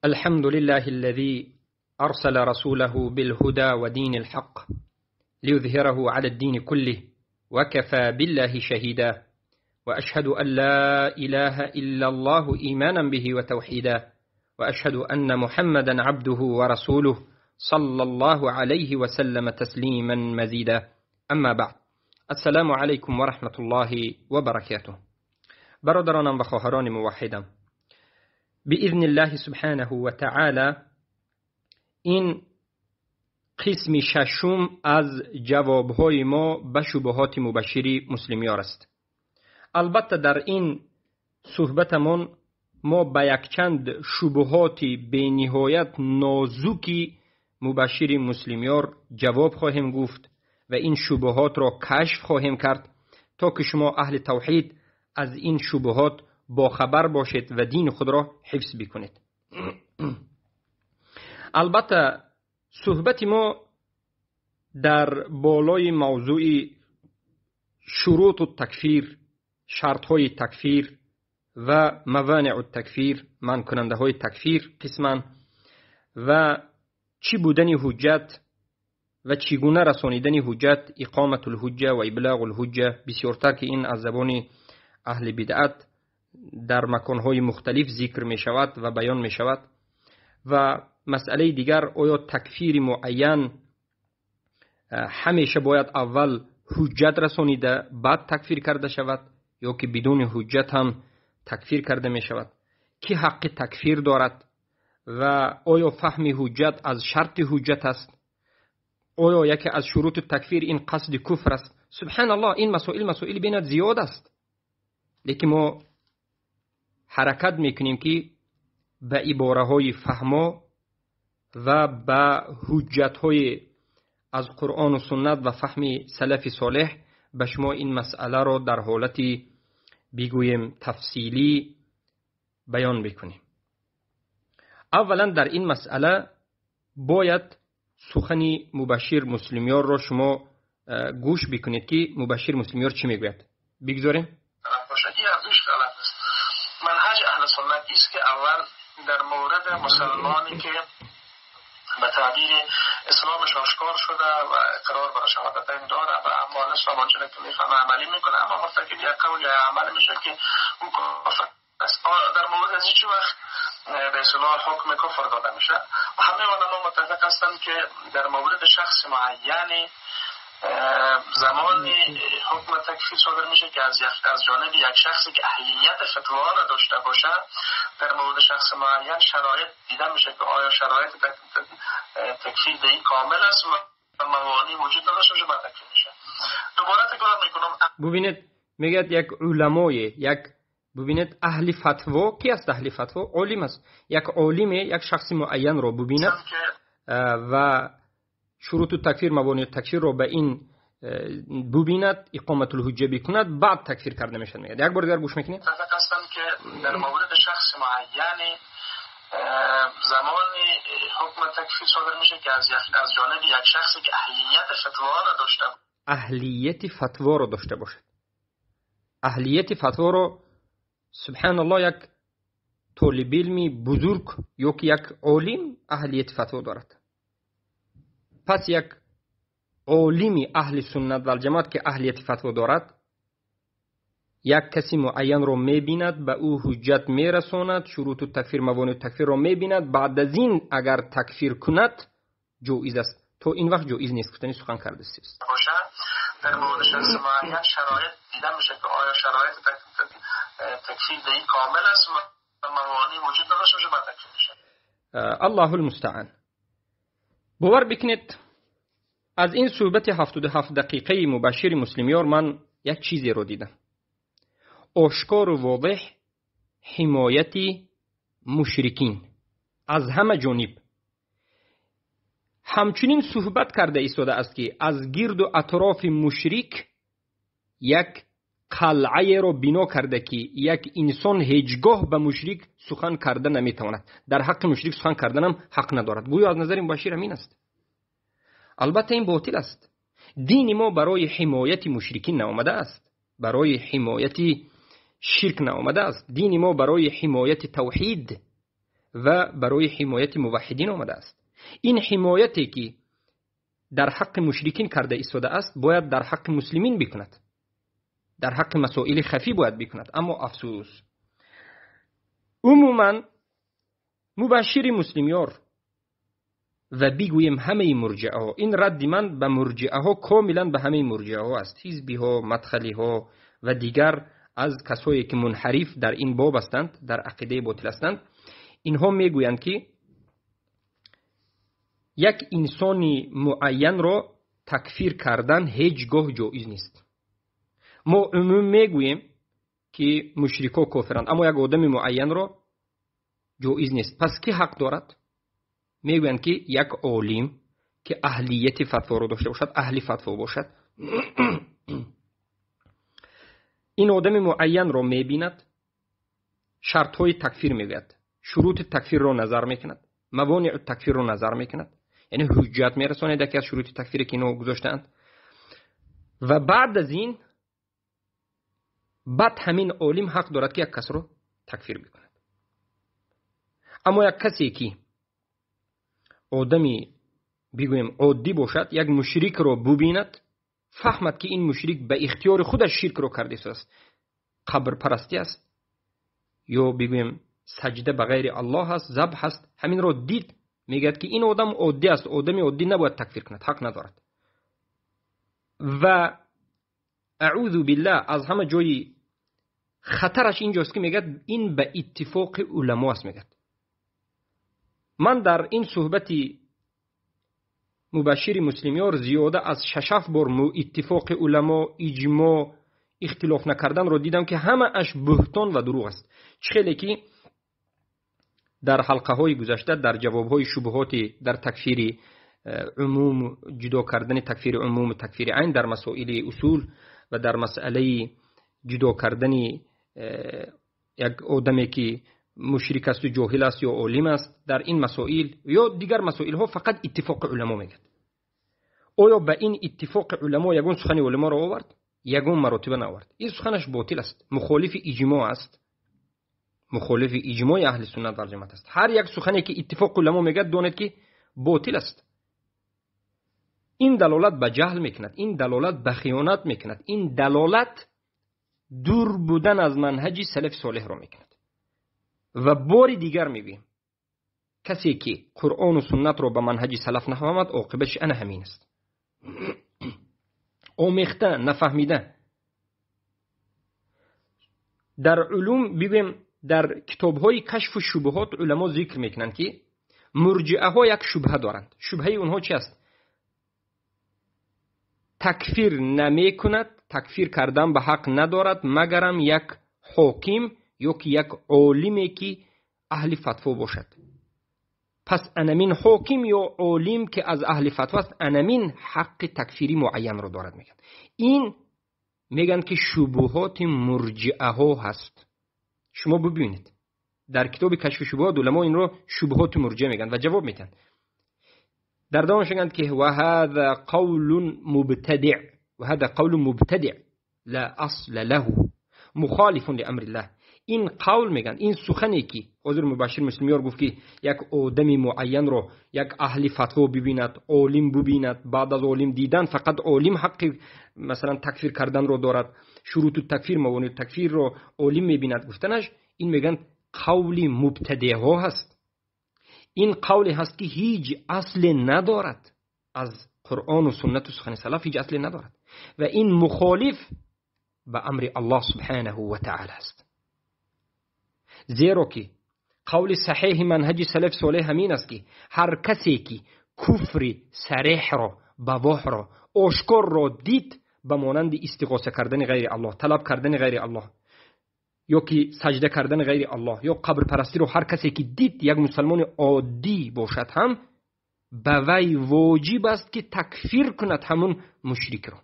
الحمد لله الذي أرسل رسوله بالهدى ودين الحق ليظهره على الدين كله وكفى بالله شهيدا وأشهد أن لا إله إلا الله إيمانا به وتوحيدا وأشهد أن محمدا عبده ورسوله صلى الله عليه وسلم تسليما مزيدا أما بعد السلام عليكم ورحمة الله وبركاته. برادرانم و خواهران موحدم، بإذن الله سبحانه و تعالی این قسم ششم از جوابهای ما به شبهات مبشری مسلمیار است. البته در این صحبتمان ما به یک چند شبهات به نهایت نازکی مبشری مسلمیار جواب خواهیم گفت و این شبهات را کشف خواهیم کرد تا که شما اهل توحید از این شبهات با خبر باشید و دین خود را حفظ بکنید. البته صحبت ما در بالای موضوع شروط التکفیر، شرطهای تکفیر و موانع التکفیر، منع کننده های تکفیر قسما، و چی بودن حجت و چگونه رسانیدن حجت، اقامت الحجه و ابلاغ الحجه، بسیارتر که این از زبان اهل بدعت در مکانهای مختلف ذکر می شود و بیان می شود. و مسئله دیگر، آیا تکفیر معین همیشه باید اول حجت رسانیده بعد تکفیر کرده شود یا که بدون حجت هم تکفیر کرده می شود؟ کی حق تکفیر دارد و آیا فهم حجت از شرط حجت است؟ آیا یکی از شروط تکفیر این قصد کفر است؟ سبحان الله، این مسائل بینت زیاد است، لیکن ما حرکت میکنیم که به عباره های فهما و به حجت های از قرآن و سنت و فهم سلف صالح به شما این مسئله را در حالتی بگویم تفصیلی بیان بکنیم. اولا در این مسئله باید سخن مبشر مسلمیار را شما گوش بکنید که مبشر مسلمیار چی میگوید. بگذاریم. منهج اهل سنت است که اول در مورد مسلمانی که به تعبیر اسلامش آشکار شده و اقرار بر شهادتین داره و اعمال اسلام آنچنان که میفهمه عملی میکنه، اما مرتکب یک قول یا عمل میشه که او کافر است. در مورد از هیچ وقت به اصطلاح حکم کفر داده میشه و همه علما متفق هستند که در مورد شخص معینی زمانی حکم تکفیر صادر میشه که از جانب یک شخصی که اهلیت فتوا را داشته باشه در مورد شخص معین شرایط دیده میشه که آیا شرایط تکفیر به این کامل است و موانعی وجود نداشته باشه، بعد تکفیر میشه. دوباره تکرار میکنم، ببینید میگه یک علمای ببینید اهل فتوا کی است؟ اهل فتوا عالم است. یک عالم یک شخص معین رو ببیند و شروط تکفیر، موانع تکفیر رو به این ببیند، اقامت الحجه بکند، بعد تکفیر کرده میشه. میگه یک بار دیگر گوش میکنید. متفق هستم که در مورد شخص معین زمانی حکم تکفیر صادر میشه که از جانب یک شخصی که اهلیت فتوا را داشته باشه. اهلیت فتوا رو سبحان الله یک طالب علمی بزرگ یا که یک عالم اهلیت فتوا دارد. پس یک عالمی اهل سنت و الجماعت که اهلیت فتوا دارد یک کسی معین رو میبیند، به او حجت میرساند، شروط تکفیر، موانع تکفیر رو میبیند، بعد از این اگر تکفیر کند جایز است. تو این وقت جایز نیست گفتنی سخن کرده است. در مورد شخص معین شرایط دیده میشه که آیا شرایط تکفیر به این کامل است و موانعی وجود نداشته باشه، بعد تکفیر میشه. الله المستعان. باور بکنید از این صحبت 77 دقیقه مبشر مسلمیار من یک چیزی رو دیدم. آشکار و واضح حمایت مشرکین از همه جانب. همچنین صحبت کرده ایستاده است که از گرد و اطراف مشرک یک قلعه را بنا کرده که یک انسان هیچگاه به مشرک سخن کرده نمیتواند، در حق مشرک سخن کردن هم حق ندارد. گویا از نظر مبشر همین است. البته این باطل است. دین ما برای حمایت مشرکین نآمده است، برای حمایت شرک نآمده است. دین ما برای حمایت توحید و برای حمایت موحدین آمده است. این حمایتی که در حق مشرکین کرده ایستاده است باید در حق مسلمین بکند، در حق مسائل خفی باید بکند. اما افسوس عموما مبشر مسلمیار و بگویم همه مرجعه ها، این رد من به مرجعه ها کاملا به همه مرجعه ها است، حزبی ها، مدخلی ها و دیگر از کسایی که منحرف در این باب هستند، در عقیده باطل هستند. اینها میگویند که یک انسانی معین را تکفیر کردن هیچگاه جایز نیست. ما عموم میگوییم که مشرکا کافرند، اما یک آدم معین را جایز نیست. پس کی حق دارد؟ میگویند که یک عالم که اهلیت فتوا را داشته باشد، اهل فتوا باشد، این آدم معین را میبیند، شرط های تکفیر میگوید، شروط تکفیر را نظر میکند، موانع تکفیر را نظر میکند، یعنی حجت میرساند که از شروط تکفیر که اینو گذاشتند. و بعد از این بعد همین عالم حق دارد که یک کس را تکفیر بکند. اما یک کسی که آدمی بگویم عادی باشد، یک مشرک را ببیند، فهمد که این مشرک به اختیار خودش شرک را کرده است، قبر پرستی است یا بگویم سجده به غیر الله است، ذبح است، همین را دید، میگه که این آدم عادی است، آدمی عادی نباید تکفیر کند، حق ندارد. و اعوذ بالله از همه جای خطرش اینجاست که میگه این به اتفاق علما است. میگه من در این صحبتی مبشر مسلمیار زیاده از 6 بار اتفاق علما، اجماع، اختلاف نکردن رو دیدم که همه اش بهتان و دروغ است. خیلی که در حلقه های گذشته در جواب های شبهات در تکفیر عموم، جدا کردن تکفیر عموم و تکفیر عین در مسائل اصول و در مسئله جدا کردن یک آدمی که مشرک است و جاهل است یا عالم است، در این مسائل یا دیگر مسائل ها فقط اتفاق علما میگه. آیا به این اتفاق علما یگون سخن علما را آورد؟ یگون مراتب نآورد. این سخنش باطل است، مخالف اجماع است، مخالف اجماع اهل سنت و جماعت است. هر یک سخنی که اتفاق علما میگه دانید که باطل است. این دلالت به جهل میکند، این دلالت به خیانت میکند، این دلالت دور بودن از منهج سلف صالح را میکند. و بار دیگر میگویم کسی که قرآن و سنت را به منهج سلف نفهمد عاقبتش انا همین است. آمیخته، نفهمیده. در علوم بگویم در کتاب‌های کشف و شبهات علما ذکر میکنند که مرجعه ها یک شبهه دارند. شبهه اونها چی است؟ تکفیر نمی کند، تکفیر کردن به حق ندارد مگرم یک حاکم یا که یک عالمی که اهل فتوا باشد. پس انمین حاکم یا عالم که از اهل فتوا است انمین حق تکفیری معین رو دارد. میگن این میگن که شبهات مرجعه ها هست. شما ببینید در کتاب کشف شبهات علما این رو شبهات مرجعه میگن و جواب میدن. در دامش میگن که و هذا قول مبتدع و هذا قول مبتدع لا اصل له مخالف لامر الله. این قول میگن، این سخنی که حضور مبشر مسلمیار گفت که یک آدمی معین رو یک اهل فتوا ببیند، عالم ببیند، بعد از عالم دیدن فقط عالم حق مثلا تکفیر کردن رو دارد، شروط تکفیر، موانع تکفیر رو عالم میبیند گفتنش، این میگن قول مبتدع ها هست. این قولی هست که هیچ اصل ندارد، از قرآن و سنت و سخن سلف هیچ اصل ندارد و این مخالف به امر الله سبحانه و تعالی است. زیرا که قول صحیح منهج سلف صالح همین است که هر کسی که کفر صریح را، بواح را، آشکار را دید به مانند استغاثه کردن غیر الله، طلب کردن غیر الله یا که سجده کردن غیر الله یا قبر پرستی رو هر کسی که دید یک مسلمان عادی باشد هم به وی واجب است که تکفیر کند همون مشرک را،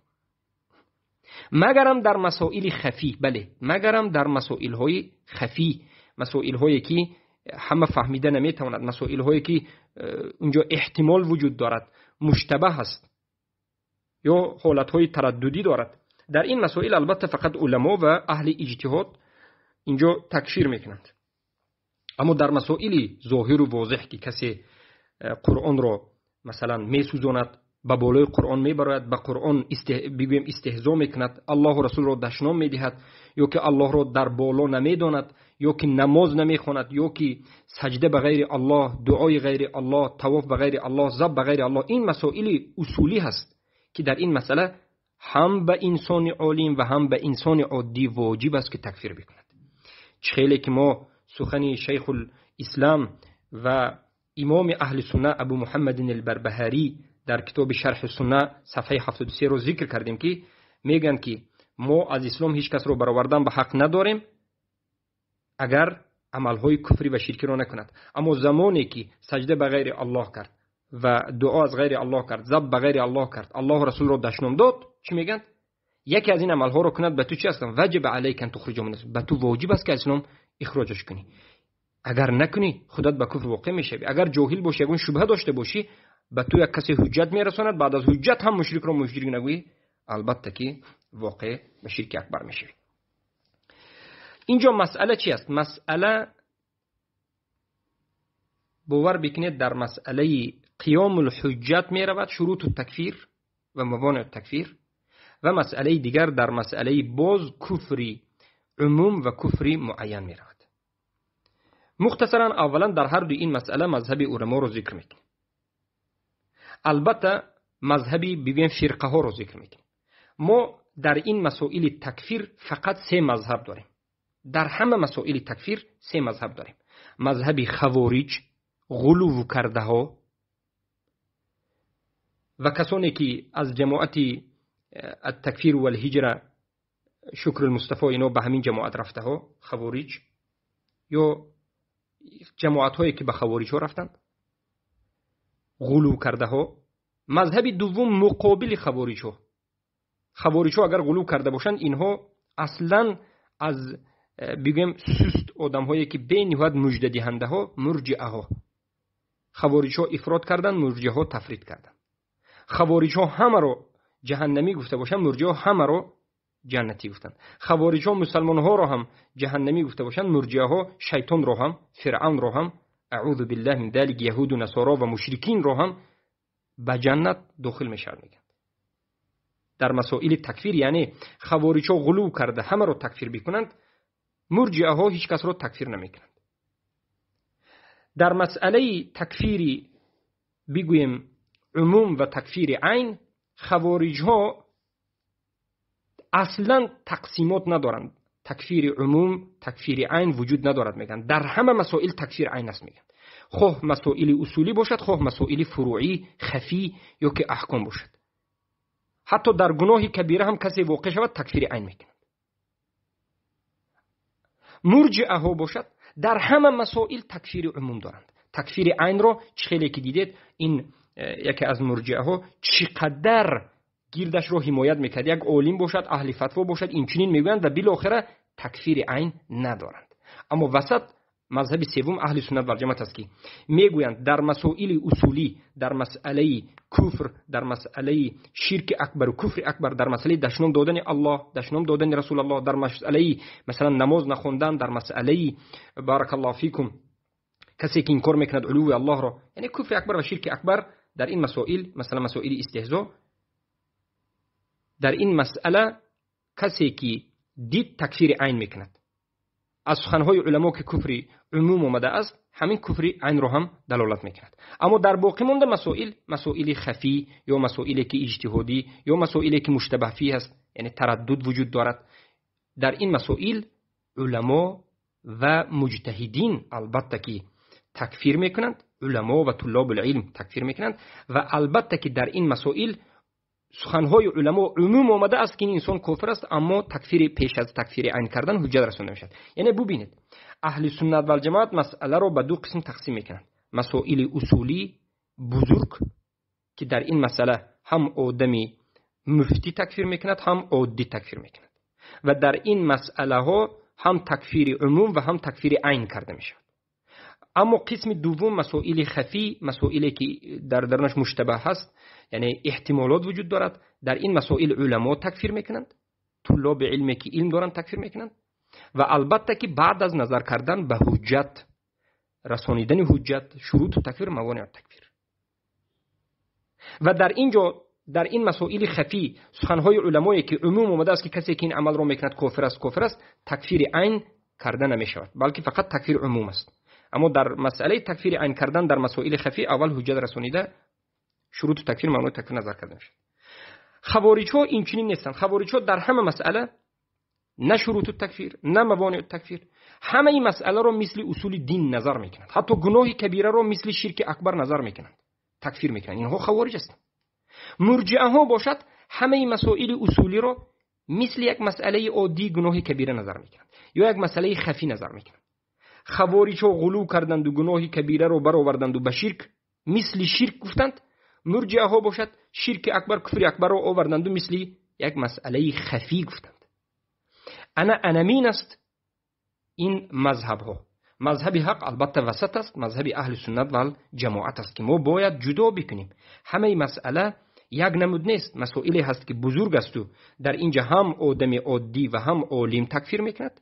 مگرم در مسائل خفی. بله، مگرم در مسائل های خفی، مسائل هایی که همه فهمیده نمیتواند، مسائل هایی که اونجا احتمال وجود دارد، مشتبه هست یا حالت های ترددی دارد، در این مسائل البته فقط علما و اهل اجتهاد اینجا تکفیر میکنند. اما در مسائل ظاهر و واضح که کسی قرآن را مثلا میسوزاند، به بالای قرآن میبرد، به قرآن بگویم استهزا میکند، الله و رسول را دشنام میدهد، یا که الله را در بالا نمیداند، یا که نماز نمیخواند، یا که سجده به غیر الله، دعای غیر الله، طواف به غیر الله، ذبح به غیر الله، این مسائل اصولی هست که در این مسئله هم به انسان عالم و هم به انسان عادی واجب است که تکفیر بکند. خیلی که ما سخن شیخ الاسلام و امام اهل سنت ابو محمد البربهاری در کتاب شرح سنت صفحه 73 رو ذکر کردیم که میگن که ما از اسلام هیچ کس رو برآوردن به حق نداریم اگر عملهای کفری و شرکی رو نکند. اما زمانی که سجده به غیر الله کرد و دعا از غیر الله کرد، ذبح به غیر الله کرد، الله و رسول رو دشنام داد، چی میگن؟ یکی از این عملها رو کند، به تو چی هست؟ واجب علیک ان تخرج من الاسلام، به تو واجب است که اسلام اخراجش کنی. اگر نکنی خودت به کفر واقع میشی. اگر جاهل باشی، اگر شبهه داشته باشی، به تو یک کسی حجت میرساند، بعد از حجت هم مشرک رو مشرک نگویی، البته که واقع به شرک اکبر میشی. اینجا مسئله چی است؟ مسئله باور بکنید در مسئله قیام الحجت می رود، شروط التکفیر و موانع التکفیر، و مسئله دیگر در مسئله باز کفری عموم و کفری معین می رود. مختصرا اولا در هر دو این مسئله مذهب علما رو ذکر میکنیم. البته مذهبی بگویم فرقه ها رو ذکر میکنیم. ما در این مسائل تکفیر فقط 3 مذهب داریم. در همه مسائل تکفیر 3 مذهب داریم. مذهب خوارج، غلو کرده ها و کسانی که از جماعت التکفیر و الهجره شکر المصطفى اینا به همین جماعت رفته ها، خوارج یا جماعت هایی که به خوارج ها رفتند، غلو کرده ها. مذهب دوم مقابل خوارج ها. خوارج ها اگر غلو کرده باشند، اینها اصلا از بگیم سست آدم هایی که به نهایت مژده دهنده ها، مرجئه ها. خوارج ها افراط کردند، مرجئه ها تفرید کردند. خوارج ها همه رو جهنمی گفته باشند، مرجئه ها همه رو جنتی گفتند. خوارج ها مسلمان ها رو هم جهنمی گفته باشند، مرجئه ها شیطان رو هم، فرعون رو هم، اعوذ بالله من ذلک، یهود و نصارا و مشرکین رو هم به جنت داخل میشن میگن. در مسائل تکفیر یعنی خوارج ها غلو کرده همه رو تکفیر بکنند، مرجئه ها هیچ کس رو تکفیر نمیکنند. در مسئله تکفیر بگویم عموم و تکفیر عین، خوارج ها اصلا تقسیمات ندارند. تکفیر عموم، تکفیر عین وجود ندارد میگن. در همه مسائل تکفیر عین است میگن. خواه مسائل اصولی باشد، خواه مسائل فروعی خفی یا که احکام باشد. حتی در گناه کبیره هم کسی واقع شود تکفیر عین میکنند. مرجئه ها باشد، در همه مسائل تکفیر عموم دارند. تکفیر عین را خیلی که دیدید، این یکی از مرجئه ها چقدر گیردش رو حمایت میکرد. یک عالم باشد، اهل فتوا باشد، این چنین میگویند و بالاخره تکفیر عین ندارند. اما وسط مذهب سوم اهل سنت و جماعت است که میگویند در مسائل اصولی، در مسئله کفر، در مسئله شرک اکبر و کفر اکبر، در مسئله دشنام دادن الله، دشنام دادن رسول الله، در مسئله مثلا نماز نخوندن، در مسئله بارک الله فیکم کسی که انکار میکند علو الله را، یعنی کفر اکبر و شرک اکبر، در این مسائل مثلا مسائل استهزاء، در این مسئله کسی که دید تکفیر عین میکند. از سخنهای علما که کفر عموم اومده است، همین کفر عین رو هم دلالت میکند. اما در باقی مانده مسائل خفی یا مسائلی که اجتهادی یا مسائلی که مشتبه فیه است، یعنی تردد وجود دارد، در این مسائل علما و مجتهدین البته که تکفیر میکنند، علما و طلاب العلم تکفیر میکنند، و البته که در این مسائل سخنهای علما عموم آمده است که این انسان کافر است، اما تکفیر پیش از تکفیر عین کردن حجت رسانده میشد. یعنی ببینید اهل سنت و الجماعت مسئله را به 2 قسم تقسیم میکنند. مسائل اصولی بزرگ که در این مسئله هم آدمی مفتی تکفیر میکند، هم عادی تکفیر میکند، و در این مسئله ها هم تکفیر عموم و هم تکفیر عین کرده میشد. اما قسم دوم مسائل خفی، مسائلی که در درونش مشتبه هست، یعنی احتمالات وجود دارد، در این مسائل علما تکفیر میکنند، طلاب علمی که علم دارند تکفیر میکنند، و البته که بعد از نظر کردن به حجت رسانیدن حجت، شروط تکفیر، موانع تکفیر. و در این مسائل خفی سخنهای علمایی که عموم اومده است که کسی که این عمل رو میکند کافر است، تکفیر عین کرده نمیشود، بلکه فقط تکفیر عموم است. اما در مسئله تکفیر عین کردن در مسائل خفی اول حجت رسانیده، شروط تکفیر، موانع تکفیر نظر کرده میشه. خوارج‌ها این چنین نیستند. خوارج‌ها در همه مسئله نه شروط تکفیر نه موانع تکفیر، همه این مسئله رو مثل اصول دین نظر میکنند. حتی گناه کبیره رو مثل شرک اکبر نظر میکنند، تکفیر میکنند. اینها خوارج هستند. مرجئه ها باشد همه این مسائل اصولی رو مثل یک مسئله عادی گناه کبیره نظر میکنند یا یک مسئله خفی نظر میکنند. خوارج ها غلو کردند و گناه کبیره رو برآوردند و به شرک مثل شرک گفتند. مرجئه ها باشد شرک اکبر، کفر اکبر رو آوردند و مثل یک مسئله خفی گفتند. انمین است این مذهب ها. مذهب حق البته وسط است، مذهب اهل سنت و جماعت است که ما باید جدا بکنیم. همه مسئله یک نمود نیست، مسائلی هست که بزرگ است و در اینجا هم آدم عادی و هم عالم تکفیر میکند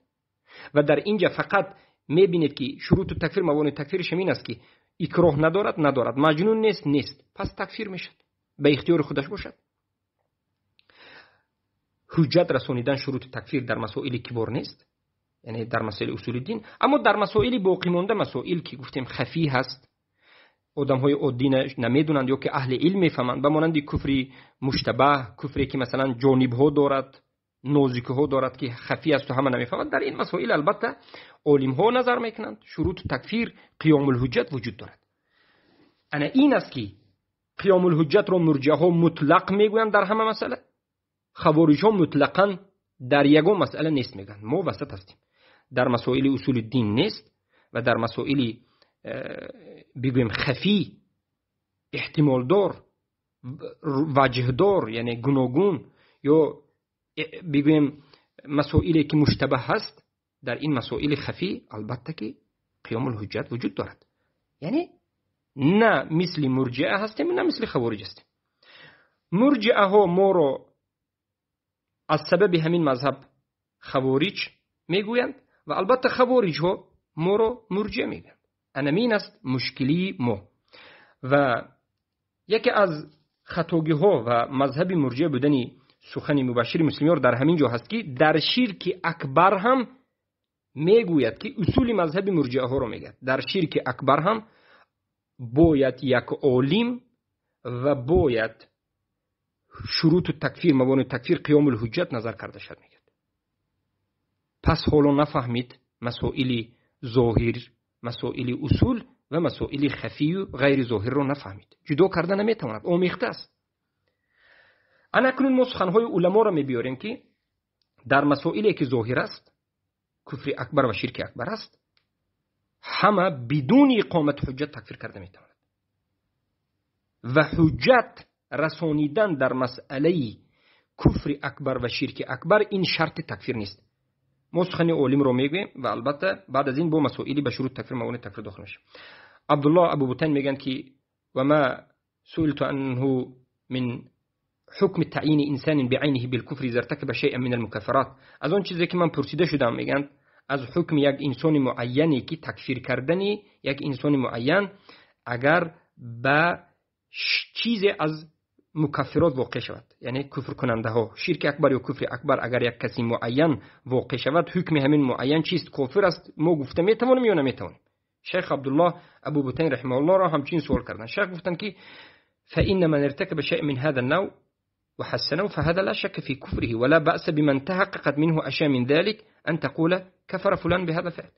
و در اینجا فقط میبینید که شروط تکفیر، موانع تکفیرش همین است که اکراه ندارد، مجنون نیست، پس تکفیر میشد، به اختیار خودش باشد. حجت رسانیدن شروط تکفیر در مسائل کبار نیست، یعنی در مسائل اصول دین. اما در مسائل باقی مانده، مسائل که گفتیم خفی هست، آدم‌های عادی نمیدونند یا که اهل علم میفهمند، به مانند کفر مشتبه، کفری که مثلا جانب‌ها دارد، نازک‌ها دارد که خفی است و همه نمیفهمند، در این مسائل البته علم‌ها نظر میکنند شروط تکفیر، قیام الحجت وجود دارد. این است که قیام الحجت رو مرجئه مطلق میگویند در همه مسئله، خوارج ها مطلقاً در یگان مسئله نیست میگن. ما وسط هستیم، در مسائل اصول دین نیست و در مسائل بگویم خفی، احتمال دار، وجه دار، یعنی گوناگون، یا بگویم مسائلی که مشتبه هست، در این مسائل خفی البته که قیام الحجت وجود دارد. یعنی نه مثل مرجئه هستیم نه مثل خوارج هستیم. مرجئه ها ما رو از سبب همین مذهب خوارج میگویند و البته خوارج ها ما رو مرجئه میگویند. انمین است مشکلی ما. و یکی از خطاگی ها و مذهب مرجئه بودن سخن مبشر مسلمیان در همین جا هست که در شرک اکبر هم میگوید که اصول مذهب مرجئه ها رو میگه. در شرک اکبر هم باید یک عالم و باید شروط تکفیر، موانع تکفیر، قیام الحجت نظر کرده شد میگه. پس حالا نفهمید مسائل ظاهر، مسائل اصول و مسائل خفی و غیر ظاهر رو نفهمید، جدا کرده نمیتواند، آمیخته است. اکنون ما سخنهای علما را میبیاریم که در مسائلی که ظاهر است، کفر اکبر و شرک اکبر است، همه بدون اقامت حجت تکفیر کرده میتواند. و حجت رسانیدن در مسئله کفر اکبر و شرک اکبر این شرط تکفیر نیست. ما سخن علم رو میگیم و البته بعد از این با مسائلی به شروط تکفیر، موانع تکفیر داخل میشه. عبدالله ابو بطین میگن که و ما سئلت عنه من حکم تعیین انسان بعینه بالکفر اذا ارتکب شیئا من المکفرات، از اون چیزی که من پرسیده شدم میگن از حکم یک انسان معینی که تکفیر کردنی یک انسان معین اگر به چیزی از مکفرات واقع شود، یعنی کفر کننده ها، شرک اکبر یا کفر اکبر، اگر یک کسی معین واقع شود حکم همین معین چیست، کافر است، ما گفته میتوانیم یا نمیتوانیم. شیخ عبدالله ابو بطین رحمه الله را همچین سوال کردن. شیخ گفتن که فإن من ارتكب شيء من هذا النوع وحسنه فهذا لا شك في كفره ولا بأس بمن تحققت منه أشياء من ذلك أن تقول كفر فلان بهذا الفعل.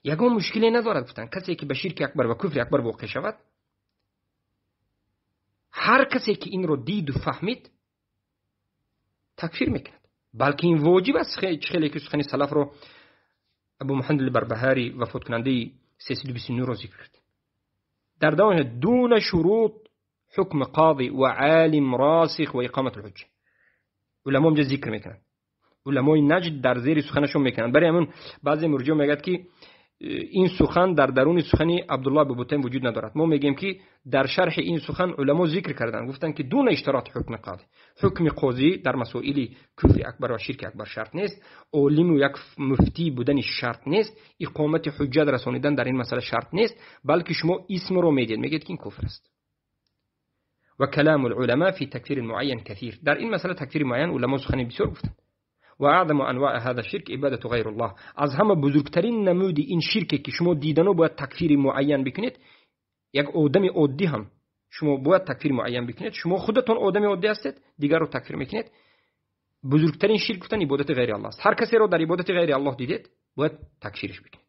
یگان مشکلی ندارد گفتن کسی که به شرک اکبر و کفر اکبر واقع شود، هر کسی که این رو دید و فهمید تکفیر میکند. بلکه این واجب است. خیلی که سخن سلف رو ابو محمد البربهاری وفات کننده 329 رو ذکر کرد. در دوام دون شروط حکم قاضی و عالم راسخ و اقامت الحجه. علما هم ذکر میکنند. علمای نجد در زیر سخنشون میکنند. برای همون بعضی مرجئه میگن که این سخن در درون سخن عبدالله ببوتین وجود ندارد. ما میگیم که در شرح این سخن علما ذکر کردن، گفتن که دون اشتراط حکم قاضی، حکم قاضی در مسائل کفر اکبر و شرک اکبر شرط نیست، عالم و یک مفتی بودن شرط نیست، اقامت حجت رسانیدن در این مسئله شرط نیست، بلکه شما اسم رو میگید که این کفر است. و کلام العلماء فی تکفیر معین کثیر، در این مسئله تکفیر معین علما سخن بسیار گفتن. و اعظم انواع هذا الشرك عبادت غیر الله، از همه بزرگترین نمود این شرکی که شما دیدنو باید تکفیر معین بکنید، یک آدم عادی هم شما باید تکفیر معین بکنید، شما خودتون آدم عادی هستید دیگر رو تکفیر میکنید. بزرگترین شرک گفتن عبادت غیر الله است. هر کسی رو در عبادت غیر الله دیدید باید تکفیرش بکنید.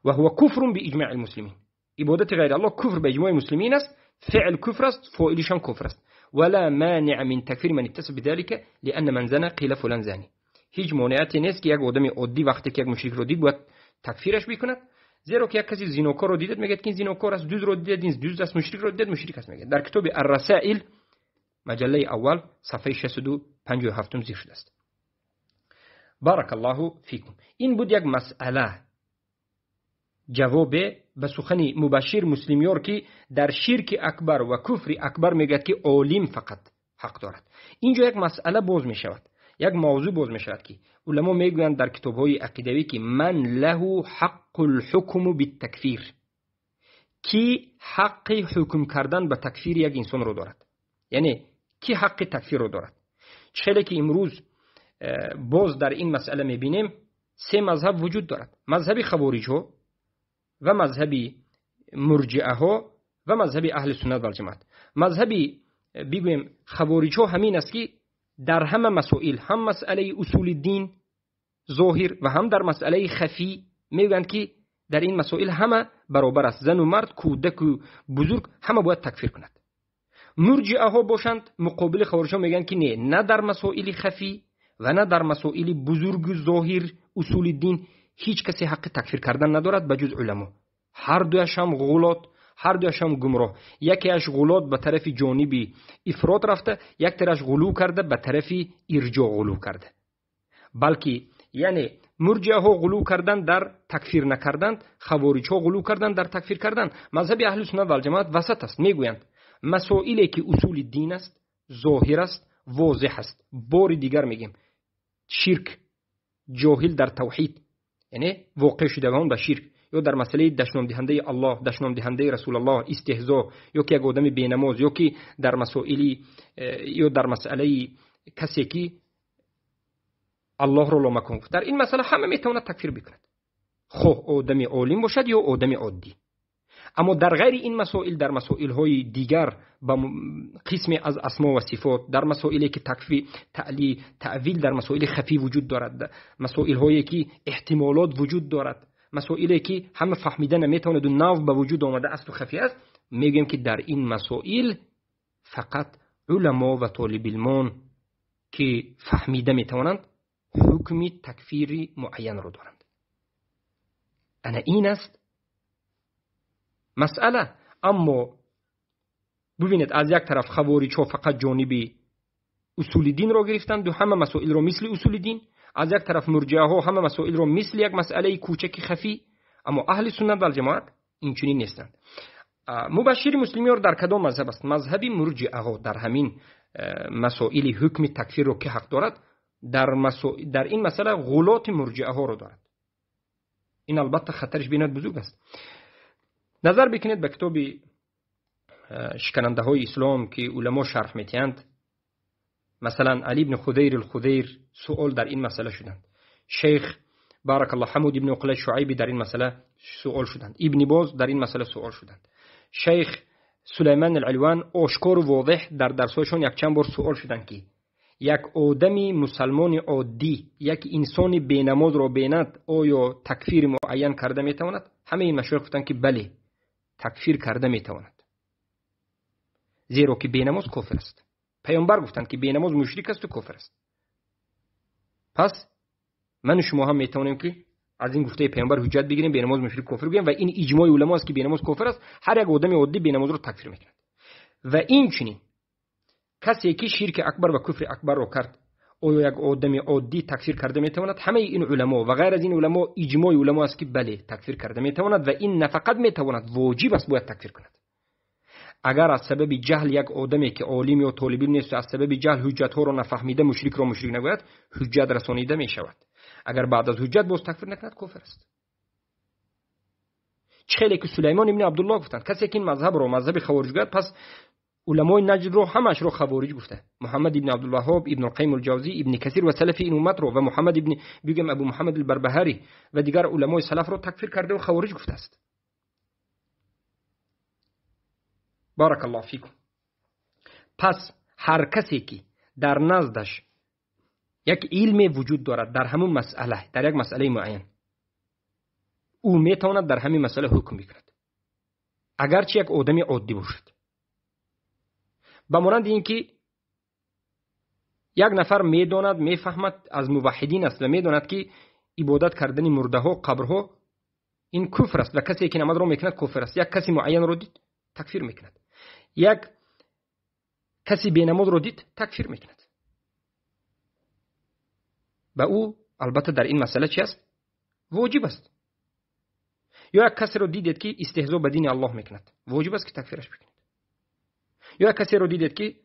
و هو کفر باجماع المسلمین، عبادت غیر الله کفر به اجماع مسلمین است، فعل کفر است، فاعلش هم کفر است. ولا مانع من تکفیر من اتصف بذلك لان من زنا قیل فلان زانی، هیچ مانعی نیست که یک آدم عادی وقتی که یک مشرک رو دید باید تکفیرش بکند، زیرا که یک کسی زیناکار رو دیدید میگه که این زیناکار است، دوز رو دیدید دوز است، مشرک رو دیدید مشرک است میگه. در کتاب الرسائل مجله اول صفحه 657 ذکر شده است. بارک الله فیکم. این بود یک مسئله جواب به سخن مبشر مسلمیار که در شرک اکبر و کفر اکبر میگه که عالم فقط حق دارد. اینجا یک مسئله باز می شود، یک موضوع باز می شود که علما میگویند در کتاب‌های عقیدوی که من له حق الحکم بالتکفیر، کی حق حکم کردن به تکفیر یک انسان رو دارد، یعنی کی حق تکفیر رو دارد. چه که امروز باز در این مسئله میبینیم سه مذهب وجود دارد، مذهب خوارج ها و مذهب مرجئه ها و مذهب اهل سنت و الجماعت. مذهب بگویم خوارج ها همین است که در همه مسائل، هم مسئله اصول دین ظاهر و هم در مسئله خفی میگویند که در این مسائل همه برابر است، زن و مرد، کودک و بزرگ همه باید تکفیر کند. مرجئه ها باشند مقابل خوارج ها میگن که نه در مسائل خفی و نه در مسائل بزرگ و ظاهر اصول دین هیچ کسی حق تکفیر کردن ندارد بجز علما. هر دویش هم غلط، هر دویش هم گمراه. یکیش غلط به طرف جانبی افراط رفته، یک طرفش غلو کرده به طرف ارجاع غلو کرده. بلکه یعنی مرجئه ها غلو کردن در تکفیر نکردن، خوارج ها غلو کردن در تکفیر کردن. مذهب اهل سنت و الجماعت وسط است، میگویند مسائلی که اصول دین است، ظاهر است، واضح است. بار دیگر میگیم شرک، جاهل در توحید یعنی واقع شدگان به شرک، یا در مسئله دشنام دهنده الله، دشنام دهنده رسول الله، استهزاء، یا که یک آدم بینماز، یا که در مسائل یا در مسئله کسی که الله رو لامکان گفت، در این مسئله همه میتواند تکفیر بکند، خواه آدم عالم باشد یا آدم عادی. اما در غیر این مسائل، در مسائل های دیگر با قسم از اسما و صفات، در مسائلی که تکفیر تعویل در مسائل خفی وجود دارد، مسائل هایی که احتمالات وجود دارد، مسائلی که همه فهمیدن نمیتواند و نو به وجود آمده است و خفی است، میگیم که در این مسائل فقط علما و طالب علمان که فهمیده میتوانند حکم تکفیری معین رو دارند. انا این است مسئله. اما ببینید از یک طرف خوارج ها فقط جانبی اصول دین را گرفتند و همه مسائل را مثل اصول دین، از یک طرف مرجئه ها همه مسائل را مثل یک مسئله کوچک خفی. اما اهل سنت و الجماعت این چنین نیستند. مبشر مسلمیان در کدام مذهب است؟ مذهب مرجئه ها در همین مسائل حکم تکفیر رو که حق دارد، در این مسئله غلات مرجئه ها رو دارد. این البته خطرش بیناد بزرگ است. نظر بکنید به کتاب شکننده های اسلام که علما شرح میتیند. مثلا علی بن خدیر الخدیر سؤال در این مسئله شدند، شیخ بارک الله حمود ابن عقله شعیبی در این مسئله سؤال شدند، ابن باز در این مسئله سؤال شدند، شیخ سلیمان العلوان آشکار و واضح در درسایشان یک چند بار سؤال شدند که یک آدمی مسلمان عادی یک انسان بینماز را بیند آیا تکفیر معین کرده میتواند؟ همه این مشایخ گفتند که بله تکفیر کرده میتواند، زیرا که بینماز کفر است. پیامبر گفتند که بینماز مشرک است و کفر است. پس من و شما هم میتونیم که از این گفته پیامبر حجت بگیریم بینماز مشرک کفر بگیم و این اجماع علما است که بینماز کفر است. هر یک آدم عادی بینماز رو تکفیر میکند. و این چنین کسی که شرک اکبر و کفر اکبر رو کرد آیا یک آدم عادی تکفیر کرده میتواند؟ همه این علما و غیر از این علما اجماع علما است که بله تکفیر کرده میتواند و این نه فقط میتواند، واجب است باید تکفیر کند. اگر از سبب جهل یک آدمی که عالم و طالب علم نیست از سبب جهل حجت ها را نفهمیده مشرک را مشرک نگوید، حجت رسانیده می شود. اگر بعد از حجت باز تکفیر نکند کافر است. چخیلی که سلیمان ابن عبدالله گفتند کسی که این مذهب را مذهب خوارج گوید پس علمای نجد رو همش رو خوارج گفته. محمد ابن عبدالوهاب، ابن القیم الجوزی، ابن کثیر و سلف این امت رو و محمد ابن بگم ابو محمد البربهاری و دیگر علمای سلف رو تکفیر کرده و خوارج گفته است. بارک الله فیکم. پس هر کسی که در نزدش یک علم وجود دارد در همون مسئله، در یک مسئله معین، او میتواند در همین مسئله حکم بکند اگرچه یک آدمی عادی باشد. بمانند اینکه یک نفر میداند میفهمد از موحدین است و میداند که عبادت کردن مرده ها قبرها این کفر است و کسی که نماز را میکند کافر است. یک کسی معین را دید تکفیر میکند، یک کسی بی نماز را دید تکفیر میکند. و او البته در این مسئله چی است؟ واجب است. یا یک کسی را دیدید که استهزاء به دین الله میکند، واجب است که تکفیرش بکنید. یا یک کسی را دیدید که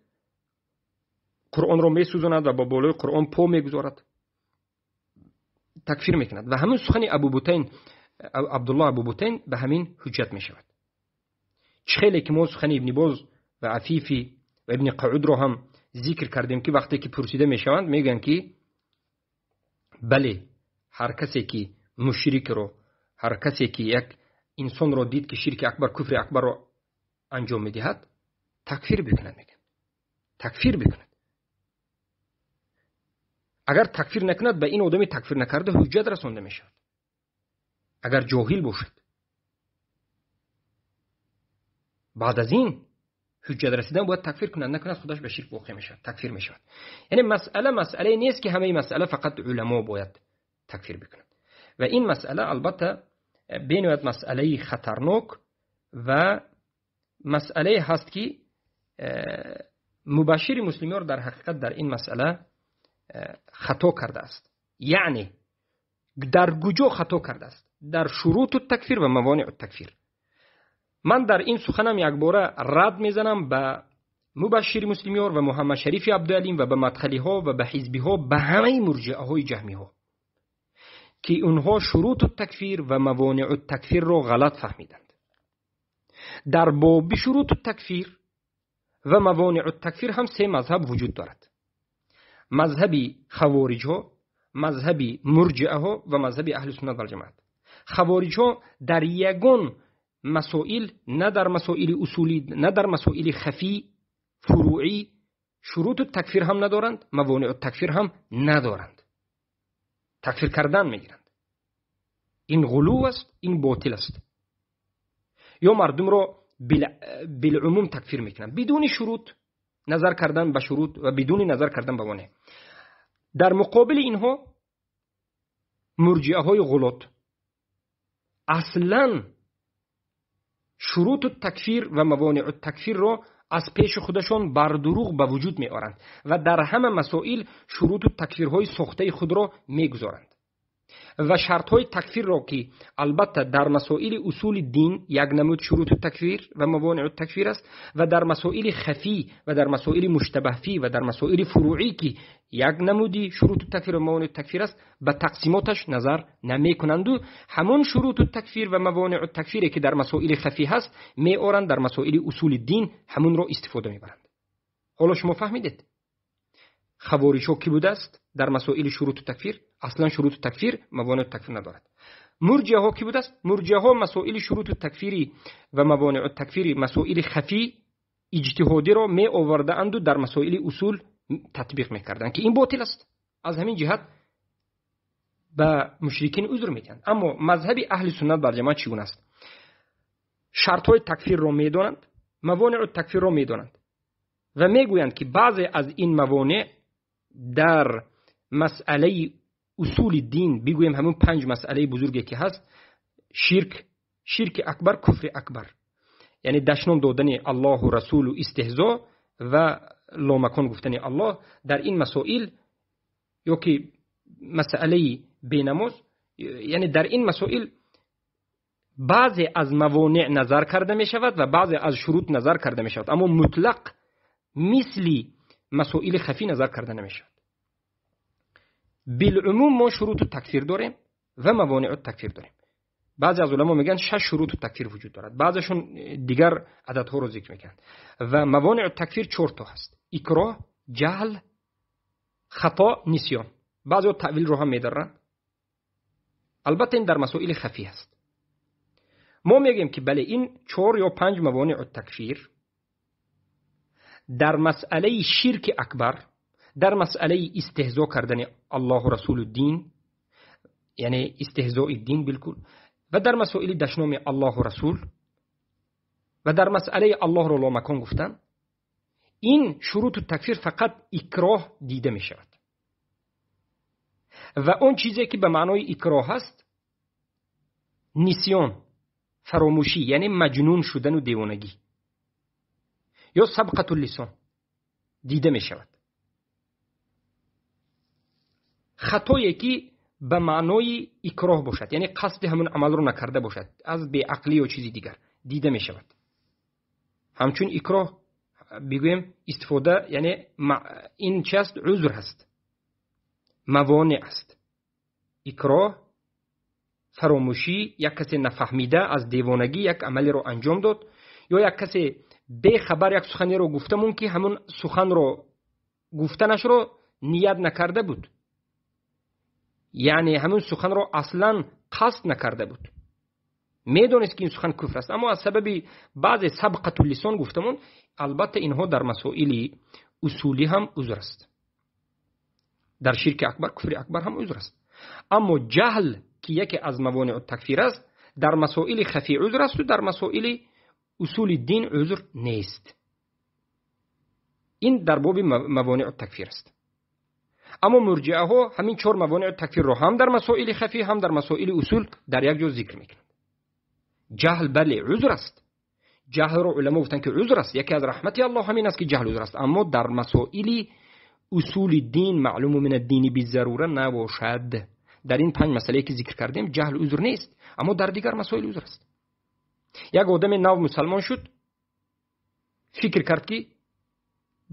قرآن را میسوزاند و با بالای قرآن پا میگذارد، تکفیر میکند. و همین سخن عبدالله ابو بطین به همین حجت میشود. خیلی که ما سخن ابن باز و عفیفی و ابن قعود را هم ذکر کردیم که وقتی که پرسیده میشوند میگن که بله هر کسی که مشرک رو، هر کسی که یک انسان رو دید که شرک اکبر کفر اکبر رو انجام میدهد تکفیر بکند. میگن تکفیر بکند. اگر تکفیر نکند به این آدمی تکفیر نکرده حجت رسانده میشود اگر جاهل باشد. بعد از این حجت رسیدن باید تکفیر کنند، نکند خودش به شرک واقع میشود، تکفیر میشود. یعنی مسئله نیست که همه مسئله فقط علما باید تکفیر بکنند. و این مسئله البته بینویت مسئله خطرناک و مسئله هست که مباشر مسلمان در حقیقت در این مسئله خطا کرده است. یعنی در کجا خطا کرده است؟ در شروط التکفیر و موانع التکفیر. من در این سخنم یک باره رد میزنم به مباشر مسلمان و محمد شریف عبدالعلیم و به مدخلی ها و به حزبی ها، به همه مرجعه های جهمی ها که اونها شروط التکفیر و موانع التکفیر رو غلط فهمیدند. در باب شروط التکفیر و موانع التکفیر هم سه مذهب وجود دارد: مذهبی خوارج ها، مذهبی مرجعه ها و مذهبی اهل سنت و الجماعت. خوارج ها در یگان مسائل، نه در مسائل اصولی، نه در مسائل خفی فروعی، شروط التکفیر هم ندارند، موانع التکفیر هم ندارند، تکفیر کردن میگیرند. این غلو است، این باطل است. یا مردم را بالعموم تکفیر میکنند بدون شروط، نظر کردن به شروط و بدون نظر کردن به موانع. در مقابل اینها مرجعه های غلط اصلا شروط التکفیر و موانع التکفیر را از پیش خودشان بر دروغ به وجود می آورند و در همه مسائل شروط التکفیرهای سخته خود را می گذارند و شرطهای تکفیر را که البته در مسائل اصول دین یک نمود شروط التکفیر و موانع التکفیر است و در مسائل خفی و در مسائل مشتبه فی و در مسائل فروعی که یک نمودی شروط التکفیر و موانع التکفیر است به تقسیماتش نظر نمی کنند و همون شروط التکفیر و موانع التکفیری که در مسائل خفی هست می آورند در مسائل اصول دین همون را استفاده می برند. حالا شما فهمیدید خوارج ها کی بوده است در مسائل شروط التکفیر؟ اصلا شروط التکفیر موانع التکفیر ندارد. مرجعه ها کی بوده است؟ مرجعه ها مسائل شروط التکفیری و موانع التکفیری، مسائل خفی اجتهادی را می آورده اند و در مسائل اصول تطبیق می کردند که این باطل است. از همین جهت به مشرکین عذر میدن. اما مذهب اهل سنت و جماعت چگونه است؟ شرط های تکفیر را می دانند، موانع التکفیر را می دانند و می گویند که بعضی از این موانع در مسئله اصول دین، بگویم همون 5 مسئله بزرگی که هست، شرک اکبر، کفر اکبر، یعنی دشنام دادن الله و رسول و استهزاء و لامکان گفتن الله، در این مسائل یا که مسئله بینماز، یعنی در این مسائل بعضی از موانع نظر کرده می شود و بعضی از شروط نظر کرده می شود، اما مطلق مثلی مسائل خفی نظر کرده نمی شود. بالعموم ما شروط التکفیر داریم و موانع التکفیر داریم. بعضی از علما میگن 6 شروط التکفیر وجود دارد، بعضشون دیگر عددها رو ذکر میکنن. و موانع التکفیر 4 تا هست: اکراه، جهل، خطا، نسیان. بعضی تعویل رو هم میدارن، البته این در مسائل خفی هست. ما میگیم که بله این 4 یا 5 موانع التکفیر در مسئله شرک اکبر، در مسئله استهزاء کردن الله و رسول الدین، یعنی استهزاء الدین بالکل، و در مسائل دشنام الله و رسول، و در مسئله الله را لامکان گفتن، این شروط التکفیر فقط اکراه دیده می شود. و اون چیزی که به معنای اکراه هست نسیان، فراموشی، یعنی مجنون شدن و دیوانگی، یا سبقت اللسان دیده می شود. خطایی که به معنای اکراه باشد، یعنی قصد همون عمل رو نکرده باشد، از بی عقلی و چیزی دیگر دیده می شود. همچون اکراه بگویم استفاده، یعنی این چی است؟ عذر هست، موانع است. اکراه، فراموشی، یک کسی نفهمیده از دیوانگی یک عملی رو انجام داد، یا یک کسی بی خبر یک سخنی رو گفتمون که همون سخن رو گفتنش رو نیت نکرده بود، یعنی همون سخن رو اصلا قصد نکرده بود، میدونست که این سخن کفر است، اما از سبب بعض سبقت اللسان گفتمون. البته اینها در مسائل اصولی هم عذر است، در شرک اکبر، کفر اکبر هم عذر است. اما جهل که یکی از موانع التکفیر است، در مسائل خفی عذر است و در مسائل اصول دین عذر نیست. این در باب موانع التکفیر است. اما مرجئه ها همین 4 موانع التکفیر رو هم در مسائل خفی هم در مسائل اصول در یک جا ذکر میکنند. جهل بله عذر است، جهل رو علما گفتن که عذر است، یکی از رحمت الله همین است که جهل عذر است، اما در مسائل اصول دین معلوم من الدین بالضروره نباشد. در این 5 مسئله که ذکر کردیم جهل عذر نیست، اما در دیگر مسائل عذر است. یک آدم نو مسلمان شد، فکر کرد که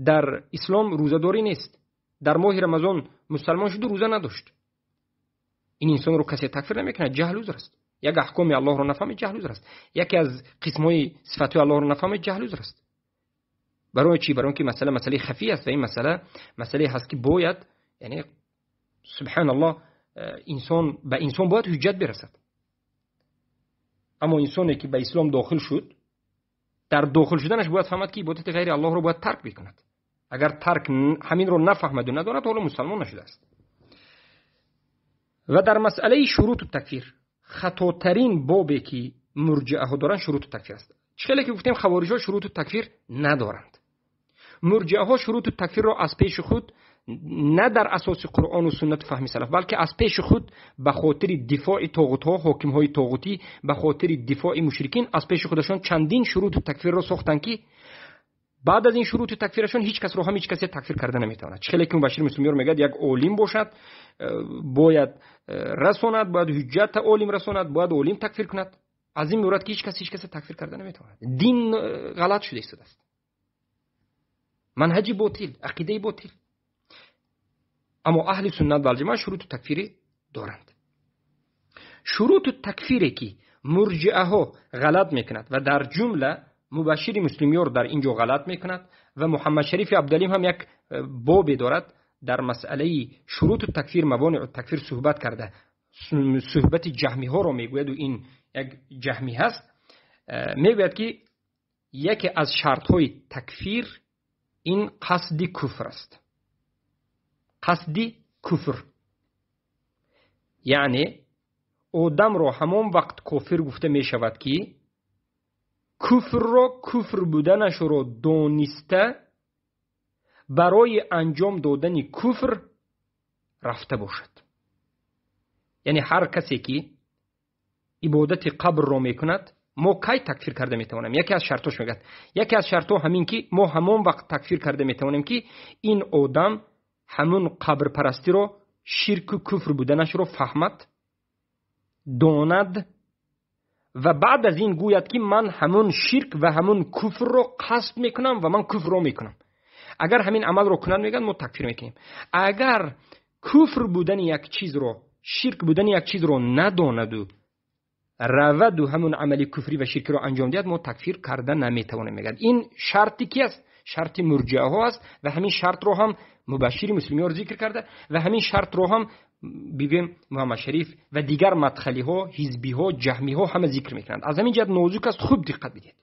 در اسلام روزه‌داری نیست، در ماه رمضان مسلمان شد و روزه نداشت. این انسان رو کسی تکفیر نمیکنه، جهل عذر است. یک احکام الله رو نفهمید، جهل عذر است. یکی از قسم‌های صفات الله رو نفهمید، جهل عذر است. برای چی؟ برای اینکه مسئله خفی است و این مسئله هست که باید، یعنی سبحان الله، انسان به انسان باید حجت برسد. اما انسانی که به اسلام داخل شد، در داخل شدنش باید فهمد که عبادت غیر الله رو باید ترک بکند. اگر ترک همین رو نفهمد و نداند، حالا مسلمان نشده است. و در مسئله شروط التکفیر، خطاترین بابی که مرجئه ها دارن شروط التکفیر است. چخیلی که گفتیم خوارج ها شروط التکفیر ندارند. مرجئه ها شروط التکفیر را از پیش خود نه در اساس قرآن و سنت فهم سلف، بلکه از پیش خود به خاطر دفاع طاغوت ها، حاکم های طاغوتی، به خاطر دفاع مشرکین از پیش خودشان چندین شروط التکفیر را ساختن که بعد از این شروط تکفیرشون هیچ کس رو هم هیچ کسی تکفیر کرده نمیتواند. چخیلی که مبشر مسلمیان میگه یک عالم باشد، باید رساند، باید حجت عالم رساند، باید عالم تکفیر کند، از این مورد که هیچ کسی تکفیر کرده نمیتواند. دین غلط شده است، منهج باطل، عقیده باطل. اما اهل سنت و الجماعه شروط تکفیری دارند. شروط تکفیری که مرجئه ها غلط میکند و در جمله مبشر مسلمیان در اینجا غلط میکند و محمد شریف عبدالیم هم یک بابی دارد در مسئله شروط تکفیر، موانع تکفیر صحبت کرده. صحبت جهمی ها رو میگوید و این یک جهمی هست، میگوید که یکی از شرط های تکفیر این قصد کفر است. قصد کفر یعنی آدم را همان وقت کافر گفته می شود که کفر را، کفر بودنش را دانسته برای انجام دادن کفر رفته باشد. یعنی هر کسی که عبادت قبر را میکند، ما کی تکفیر کرده میتوانیم؟ یکی از شرطش میگه، یکی از شرطها همین که ما همان وقت تکفیر کرده میتوانیم که این آدم همون قبر پرستی رو شرک و کفر بودنش رو فهمد، داند و بعد از این گوید که من همون شرک و همون کفر رو قصد میکنم و من کفر رو میکنم. اگر همین عمل رو کنن میگن ما تکفیر میکنیم. اگر کفر بودن یک چیز رو، شرک بودن یک چیز رو نداند و رود و همون عملی کفری و شرکی رو انجام دهد، ما تکفیر کرده نمیتوانیم. میگن این شرطی کی است؟ شرط مرجئه ها است و همین شرط رو هم مبشر مسلمی ها ذکر کرده و همین شرط رو هم بگیم محمد شریف و دیگر مدخلی ها، حزبی ها، جهمی ها همه ذکر میکنند. از همین جهت نازک است، خوب دقت بدید.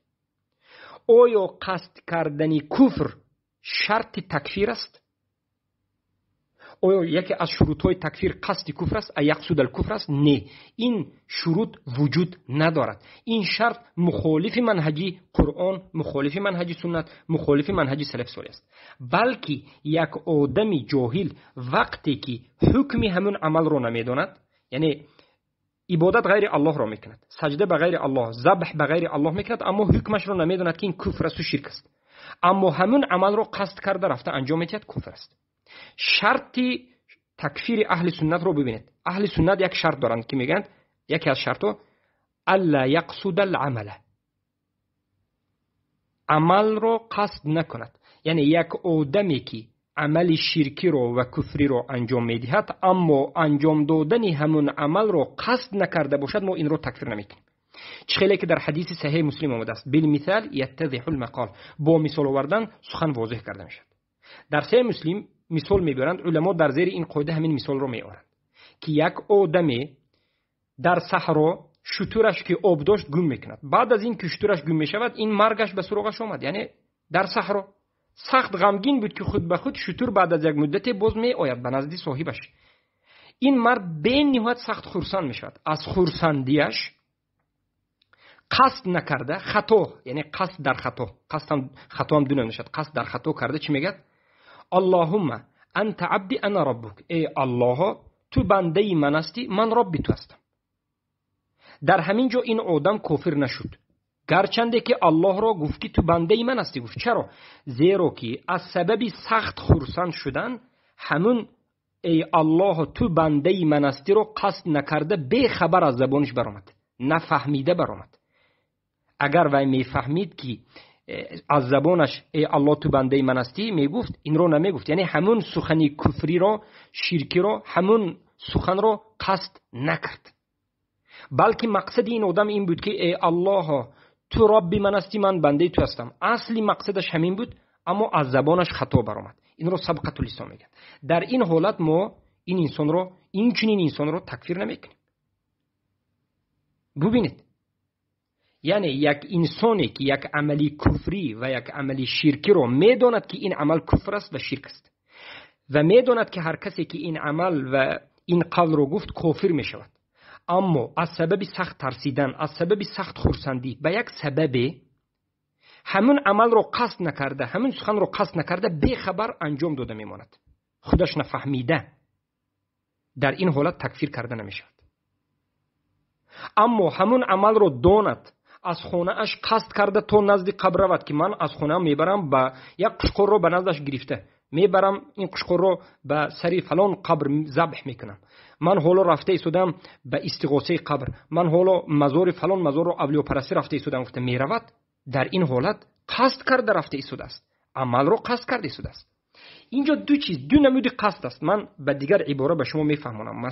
آیا قصد کردن کفر شرط تکفیر است؟ آیا یکی از شروط های تکفیر قصد کفر است؟ یقصد الکفر است؟ نه، این شروط وجود ندارد. این شرط مخالف منهج قرآن، مخالف منهج سنت، مخالف منهج سلف صالح است. بلکه یک آدم جاهل وقتی که حکم همون عمل رو نمیداند، یعنی عبادت غیر الله را میکند، سجده به غیر الله، ذبح به غیر الله میکند، اما حکمش رو نمیداند که این کفر است و شرک است، اما همون عمل رو قصد کرده رفته انجام میدهد، کفر است. شرطی تکفیر اهل سنت رو ببینید. اهل سنت یک شرط دارند که میگن یکی از شرطو الا یقصد العمل، عمل رو قصد نکند. یعنی یک آدمی که عمل شرکی رو و کفری رو انجام میدهد اما انجام دادن همون عمل رو قصد نکرده باشد، ما این رو تکفیر نمیکنیم. چخیلی که در حدیث صحیح مسلم آمده است، بالمثال یتضح المقال، با مثال آوردن سخن واضح کرده میشد. در صحیح مسلم مثال میبرند، علما در زیر این قاعده همین مثال رو میآورند که یک آدمی در صحرا شترش که آب داشت گم میکند. بعد از این که شترش گم میشود، این مرگش به سراغش آمد. یعنی در صحرا سخت غمگین بود که خود به خود شتر بعد از یک مدت باز میآید به نزد صاحبش. این مرد به نهایت سخت خرسند میشود. از خرسندیش قصد نکرده، خطا، یعنی قصد در خطا، خطا هم دو نوع نشد، قصد در خطا کرده چی میگه؟ اللهم انت عبدی انا ربک، ای الله تو بنده من هستی، من رب تو هستم. در همین جا این آدم کافر نشد، گرچنده که الله را گفت که تو بنده من هستی. گفت چرا؟ زیرا که از سبب سخت خرسند شدن همون ای الله تو بنده من هستی رو قصد نکرده، به خبر از زبانش برآمد، نفهمیده برآمد. اگر وی میفهمید که از زبانش ای الله تو بنده من هستی میگفت، این رو نمیگفت. یعنی همون سخنی کفری رو، شرکی رو، همون سخن رو قصد نکرد، بلکه مقصد این آدم این بود که ای الله تو رب من هستی، من بنده تو هستم. اصلی مقصدش همین بود، اما از زبانش خطا برآمد. این رو سبقت اللسان میگن. در این حالت ما این چنین انسان رو تکفیر نمیکنیم. ببینید، یعنی یک انسانی که یک عملی کفری و یک عملی شرکی رو میداند که این عمل کفر است و شرک است و میداند که هر کسی که این عمل و این قول رو گفت کافر می شود، اما از سبب سخت ترسیدن، از سبب سخت خرسندی به یک سبب همون عمل رو قصد نکرده، همون سخن رو قصد نکرده، به خبر انجام داده میماند، خودش نفهمیده، در این حالت تکفیر کرده نمی شود. اما همون عمل رو داند، از خونه اش قصد کرده تو نزد قبر رود که من از خونه میبرم با یک قشقر رو به نزدش گرفته، میبرم این قشقر رو به سری فلان قبر ذبح میکنم، من حالا رفته ایستادم به استغاثه قبر، من حالا مزار فلان مزار رو اولیاء پرستی رفته ایستادم، گفته میرود، در این حالت قصد کرده رفته ایستاده است، عمل رو قصد کرده ایستاده است. اینجا دو نمود قصد است. من به دیگر عباره به شما میفهمونم.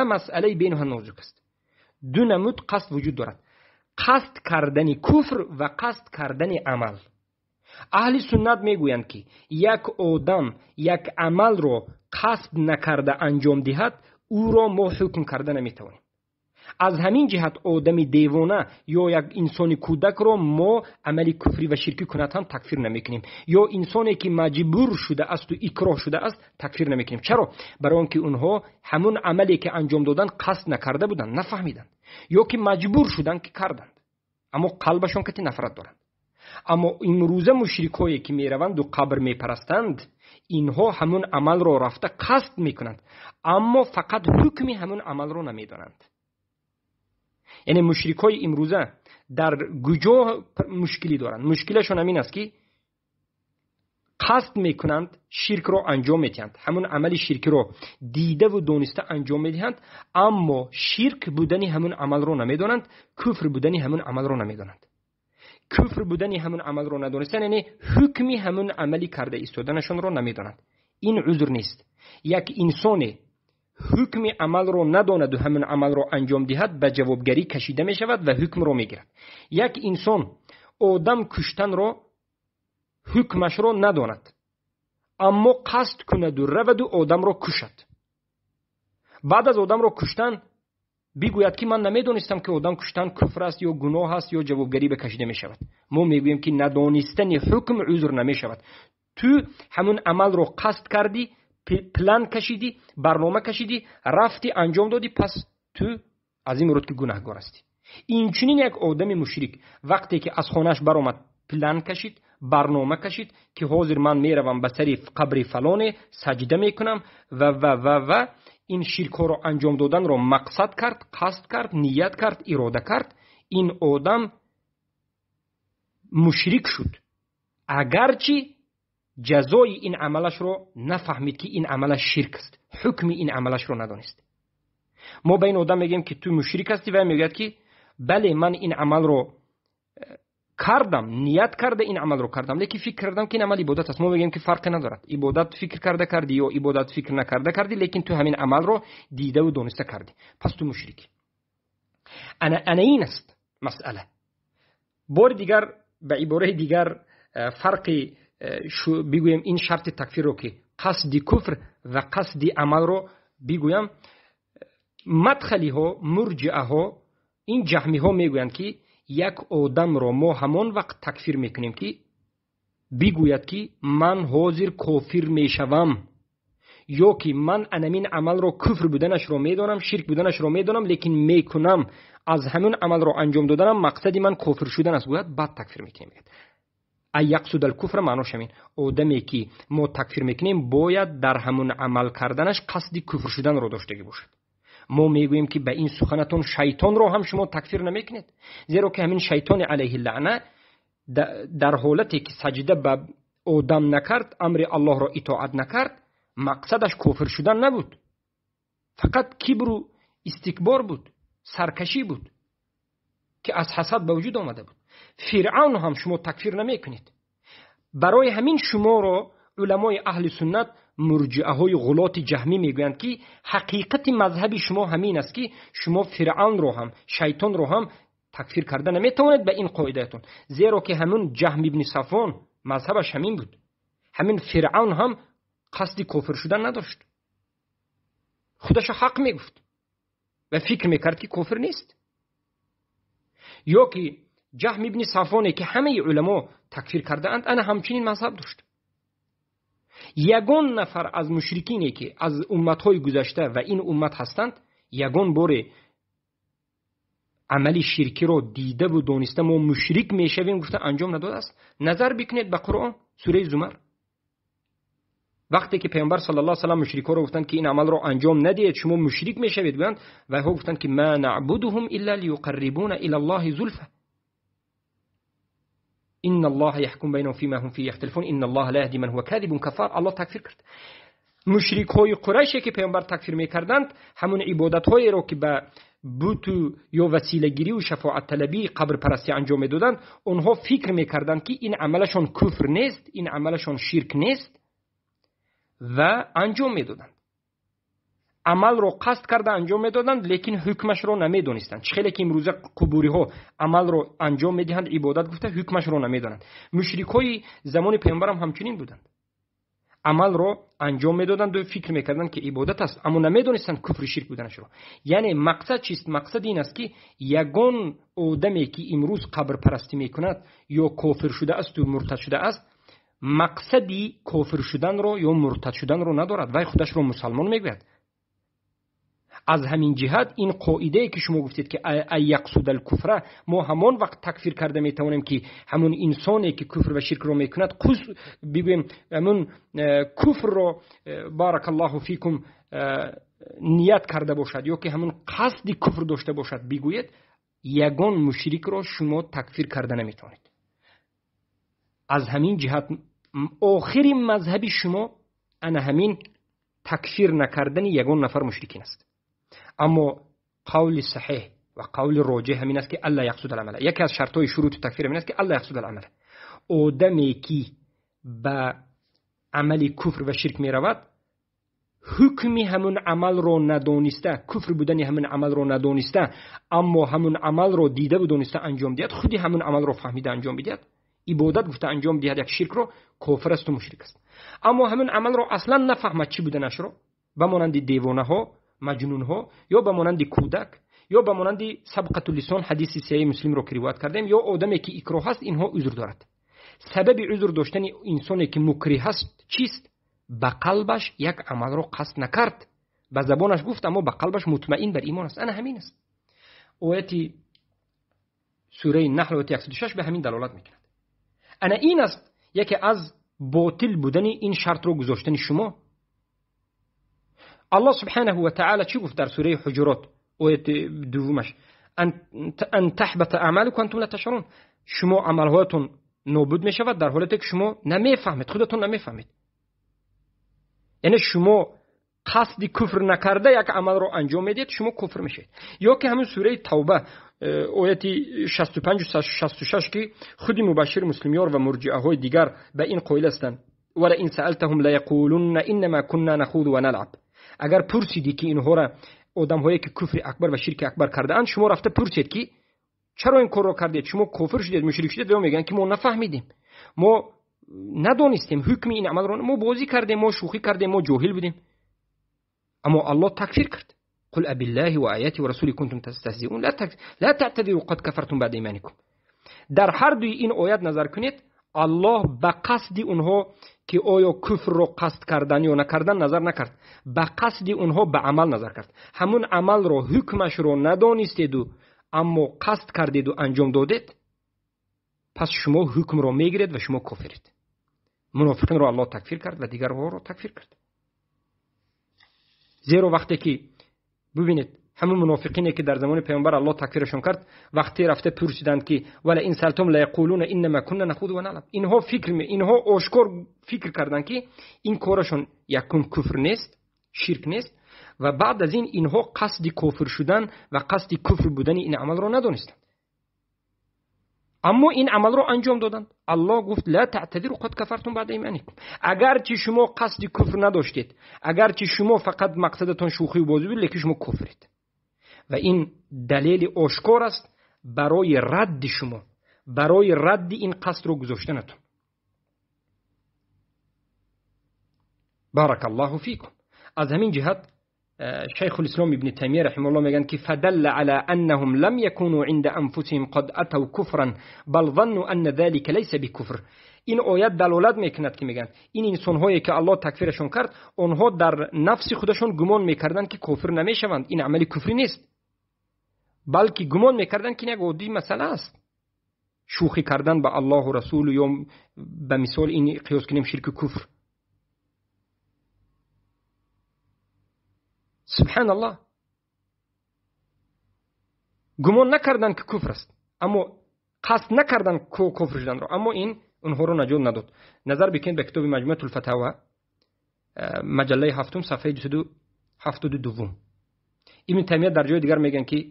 مسئله بینها نازک است. دو نمود قصد وجود دارد، قصد کردن کفر و قصد کردن عمل. اهل سنت میگویند که یک آدم یک عمل رو قصد نکرده انجام دهد، او را ما حکم کرده نمیتوانیم. از همین جهت آدم دیوانه یا یک انسان کودک رو ما عملی کفری و شرکی کند هم تکفیر نمیکنیم، یا انسانی که مجبور شده است و اکراه شده است تکفیر نمیکنیم. چرا؟ برای آنکه اونها همون عملی که انجام دادن قصد نکرده بودن، نفهمیدند، یا که مجبور شدن که کردند، اما قلبشون که نفرت دارند. اما امروزه مشرکایی که میروند و قبر میپرستند، اینها همون عمل رو رفته قصد میکنند، اما فقط حکم همون عمل رو نمیدانند. یعنی مشرکای امروزه در کجا مشکلی دارند؟ مشکلشون همین است که قصد میکنند شرک رو انجام میدهند، همون عمل شرکی رو دیده و دانسته انجام میدهند، اما شرک بودنی همون عمل رو نمیدانند، کفر بودنی همون عمل رو نمیدانند. کفر بودنی همون عمل رو ندانستن یعنی حکمی همون عملی کرده ایستادنشون رو نمیدانند. این عذر نیست. یک انسان حکمی عمل رو نداند و همون عمل رو انجام دهد به جوابگری کشیده می شود و حکم رو میگیرد. یک انسان آدم کشتن رو حکمش رو نداند اما قصد کند و رود و آدم رو کشد، بعد از آدم رو کشتن بگوید که من نمیدونستم که آدم کشتن کفر است یا گناه است یا جوابگری بکشیده می شود. ما میگوییم که ندانستن حکم عذر نمی شود. تو همون عمل رو قصد کردی، پلان کشیدی، برنامه کشیدی، رفتی انجام دادی، پس تو از این مرد که گناهگار هستی. این چنین یک آدم مشرک وقتی که از خانهش برآمد پلان کشید، برنامه کشید که حاضر من میروم به سر قبر فلان سجده میکنم و این شرک رو انجام دادن رو مقصد کرد، قصد کرد، نیت کرد، اراده کرد، این آدم مشرک شد اگرچه جزای این عملش رو نفهمید که این عملش شرک است، حکم این عملش رو ندانست. ما به این آدم میگیم که تو مشرک هستی و میگه که بله من این عمل رو کردم، نیت کرده این عمل رو کردم، لیکن فکر کردم که این عمل عبادت است. ما میگیم که فرق ندارد، عبادت فکر کرده کردی یا عبادت فکر نکرده کردی، لیکن تو همین عمل رو دیده و دانسته کردی، پس تو مشرکی. انا این است مسئله. بار دیگر به عباره دیگر فرقی بگویم این شرط تکفیر رو که قصد کفر و قصد عمل رو بگویم. مدخلی ها، مرجعه ها، این جهمی ها میگویند که یک آدم رو ما همان وقت تکفیر میکنیم که بگوید که من حاضر کافر میشوم، یا که من انمین عمل رو کفر بودنش رو میدانم، شرک بودنش رو میدانم، لیکن میکنم، از همون عمل رو انجام دادنم مقصدی من کافر شدن است، باید بعد تکفیر میکنیم. ای یقصد الکفر معناش همین. آدمی که ما تکفیر میکنیم باید در همون عمل کردنش قصد کفر شدن رو داشته باشد. ما میگوییم که به این سخنتون شیطان رو هم شما تکفیر نمیکنید، زیرا که همین شیطان علیه اللعنه در حالتی که سجده به آدم نکرد، امر الله را اطاعت نکرد، مقصدش کافر شدن نبود، فقط کبر و استکبار بود، سرکشی بود که از حسد به وجود آمده بود. فرعون هم شما تکفیر نمیکنید. برای همین شما رو علمای اهل سنت مرجعه های غلات جهمی میگویند که حقیقت مذهب شما همین است که شما فرعون رو هم شیطان رو هم تکفیر کرده نمیتوانید به این قاعدهتون، زیرا که همون جهم ابن صفوان مذهبش همین بود. همین فرعون هم قصد کافر شدن نداشت، خودش حق میگفت و فکر میکرد که کافر نیست. یا که جهم ابن صفوانی که همه علما تکفیر کرده اند، انا همچنین مذهب داشت. یگان نفر از مشرکینی که از امتهای گذشته و این امت هستند، یگان بار عملی شرکی رو دیده و دانسته ما مشرک میشویم گفته انجام نداده است. نظر بکنید به قرآن سوره زمر، وقتی که پیامبر صلی الله علیه و سلم مشرکا رو گفتند که این عمل رو انجام ندید شما مشرک میشوید، گفتند و ها گفتند که ما نعبدهم الا ليقربونا الى الله زلفى ان الله يحكم بينهم فيما هم فيه يختلفون ان الله لا يهدي من هو كاذب كفار. الله تکفیر کرد. مشرکای قریشی که پیامبر تکفیر میکردند همون عبادت‌هایی رو که به بت یا وسیله گیری و شفاعت طلبی قبر پرستی انجام میدادند، اونها فکر میکردند که این عملشون کفر نیست، این عملشون شرک نیست و انجام میدادند. عمل رو قصد کرده انجام میدادند، لیکن حکمش رو نمیدونستند. چخیلی که امروزه قبوری ها عمل رو انجام میدهند، عبادت گفته حکمش رو نمیدونند. مشرکای زمان پیامبر هم همچنین بودند، عمل رو انجام میدادند و فکر میکردند که عبادت است، اما نمیدونستند کفر شرک بودنش رو. یعنی مقصد چیست؟ مقصد این است که یگان آدمی که امروز قبر پرستی میکند یا کافر شده است و مرتد شده است، مقصدی کافر شدن رو یا مرتد شدن رو ندارد و خودش رو مسلمان میگوید. از همین جهت این قاعده که شما گفتید که ای یقصد الکفر، ما همان وقت تکفیر کرده میتوانیم که همون انسانی که کفر و شرک رو میکند بگویم همون کفر رو بارک الله فیکم نیت کرده باشد یا که همون قصد کفر داشته باشد، بگوید یگان مشرک رو شما تکفیر کرده نمیتونید. از همین جهت آخرین مذهب شما انا همین تکفیر نکردن یگان نفر مشرکین است. اما قول صحیح و قول راجح همین است که الله یقصد العمل. یکی از شرطهای شروط تکفیر همین است که الله یقصد العمل. آدمی که به عمل کفر و شرک می رود، حکمی همون عمل رو ندانسته، کفر بودن همون عمل رو ندانسته، اما همون عمل رو دیده و دانسته انجام دهد، خودی همون عمل رو فهمیده انجام بدهد، عبادت گفته انجام دهد، یک شرک رو، کافر است و مشرک است. اما همون عمل رو اصلا نفهمد چی بوده نش رو، به مانند دیوانه ها، مجنون ها، یا به مانند کودک، یا به مانند سبقت اللسان، حدیث صحیح مسلم رو که روایت کردیم، یا آدمی که اکراه است، اینها عذر دارد. سبب عذر داشتن انسانی که مکره است چیست؟ به قلبش یک عمل رو قصد نکرد، به زبانش گفت اما به قلبش مطمئن بر ایمان است. انا همین است. آیت سوره نحل آیت 106 به همین دلالت میکند. انا این است یکی از باطل بودن این شرط رو گذاشتن شما. الله سبحانه و تعالی چی گفت در سوره حجرات آیت دومش؟ ان تحبط اعمالکم وانتم لا تشعرون. شما عملهاتون نابود میشود در حالی که شما نمیفهمید، خودتون نمیفهمید. یعنی شما قصد کفر نکرده یک عمل رو انجام میدید، شما کفر میشید. یا که همین سوره توبه آیت 65 و 66 که خودی مبشر مسلمیان و مرجئه های دیگر به این قائل هستند: ولا ان سالتهم لا یقولون انما كنا نخوض و نلعب. اگر پرسیدی که اینها را، آدم هایی که کفر اکبر و شرک اکبر کرده اند، شما رفته پرسید که چرا این کار رو کردید، شما کافر شدید، مشرک شدید، و میگن که ما نفهمیدیم، ما ندانستیم حکم این عمل رو، ما بازی کردیم، ما شوخی کردیم، ما جاهل بودیم. اما الله تکفیر کرد. قل ابی الله و آیاته و رسوله کنتم تستهزئون لا تعتذروا قد کفرتم بعد ایمانکم. در هر دوی این آیات نظر کنید، الله به قصد اونها که آیا کفر رو قصد کردن یا نکردن نظر نکرد، به قصد اونها به عمل نظر کرد. همون عمل رو، حکمش رو ندانستید و اما قصد کردید و انجام دادید، پس شما حکم رو میگیرید و شما کافرید. منافقین رو الله تکفیر کرد و دیگرها رو تکفیر کرد. زیرا وقتی که ببینید همون منافقینی که در زمان پیامبر الله تکفیرشون کرد، وقتی رفته پرسیدند که ولا ان سالتم لا یقولون انما كنا نخوض و نلعب، اینها آشکار فکر کردند که این کارشون یکم کفر نیست، شرک نیست، و بعد از این اینها قصد کافر شدن و قصد کفر بودن این عمل رو ندانستند، اما این عمل رو انجام دادند. الله گفت لا تعتذروا قد کفرتم بعد ایمانکم. اگر چه شما قصد کفر نداشتید، اگر چه شما فقط مقصدتون شوخی و بازی بود، لیکن شما کفرید. و این دلیل آشکار است برای رد شما، برای رد این قصد رو گذاشتنتون. بارک الله فیکم. از همین جهت شیخ الاسلام ابن تیمیه رحمه الله میگن که فدل على انهم لم يكونوا عند انفسهم قد اتوا كفرا بل ظنوا ان ذلك ليس بكفر. این آیت دلالت میکند که میگن این انسان هایی که الله تکفیرشون کرد، آنها در نفس خودشون گمان میکردن که کافر نمیشوند، این عمل کفری نیست، بلکه گمان میکردن که یک عادی مسئله است، شوخی کردن با الله و رسول، یا به مثال این قیاس کنیم شرک کفر. سبحان الله، گمان نکردن که کفر است، اما قصد نکردن کفر شدن رو، اما این اونها رو نجات نداد. نظر بکنید به کتاب مجموعه الفتاوا مجله 7 صفحه 272. ابن تیمیه در جای دیگر میگن که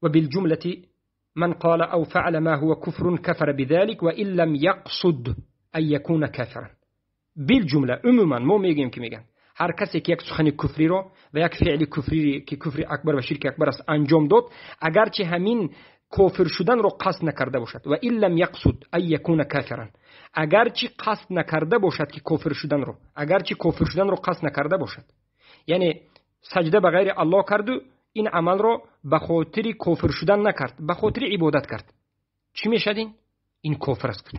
و بالجمله من قال او فعل ما هو كفر كفر بذلك وان لم يقصد ان يكون كافرا. بالجمله، عموما ما میگیم که میگن هر کسی که یک سخن کفری رو و یک فعل کفری که کفر اکبر و شرک اکبر است انجام داد، اگرچه همین کافر شدن رو قصد نکرده باشد، و ان لم یقصد ان یکون کافرا، اگرچه قصد نکرده باشد که کافر شدن رو، اگرچه کافر شدن رو قصد نکرده باشد، یعنی سجده به غیر الله کرد و این عمل رو به خاطر کافر شدن نکرد، به خاطر عبادت کرد، چی میشد؟ این کافر است.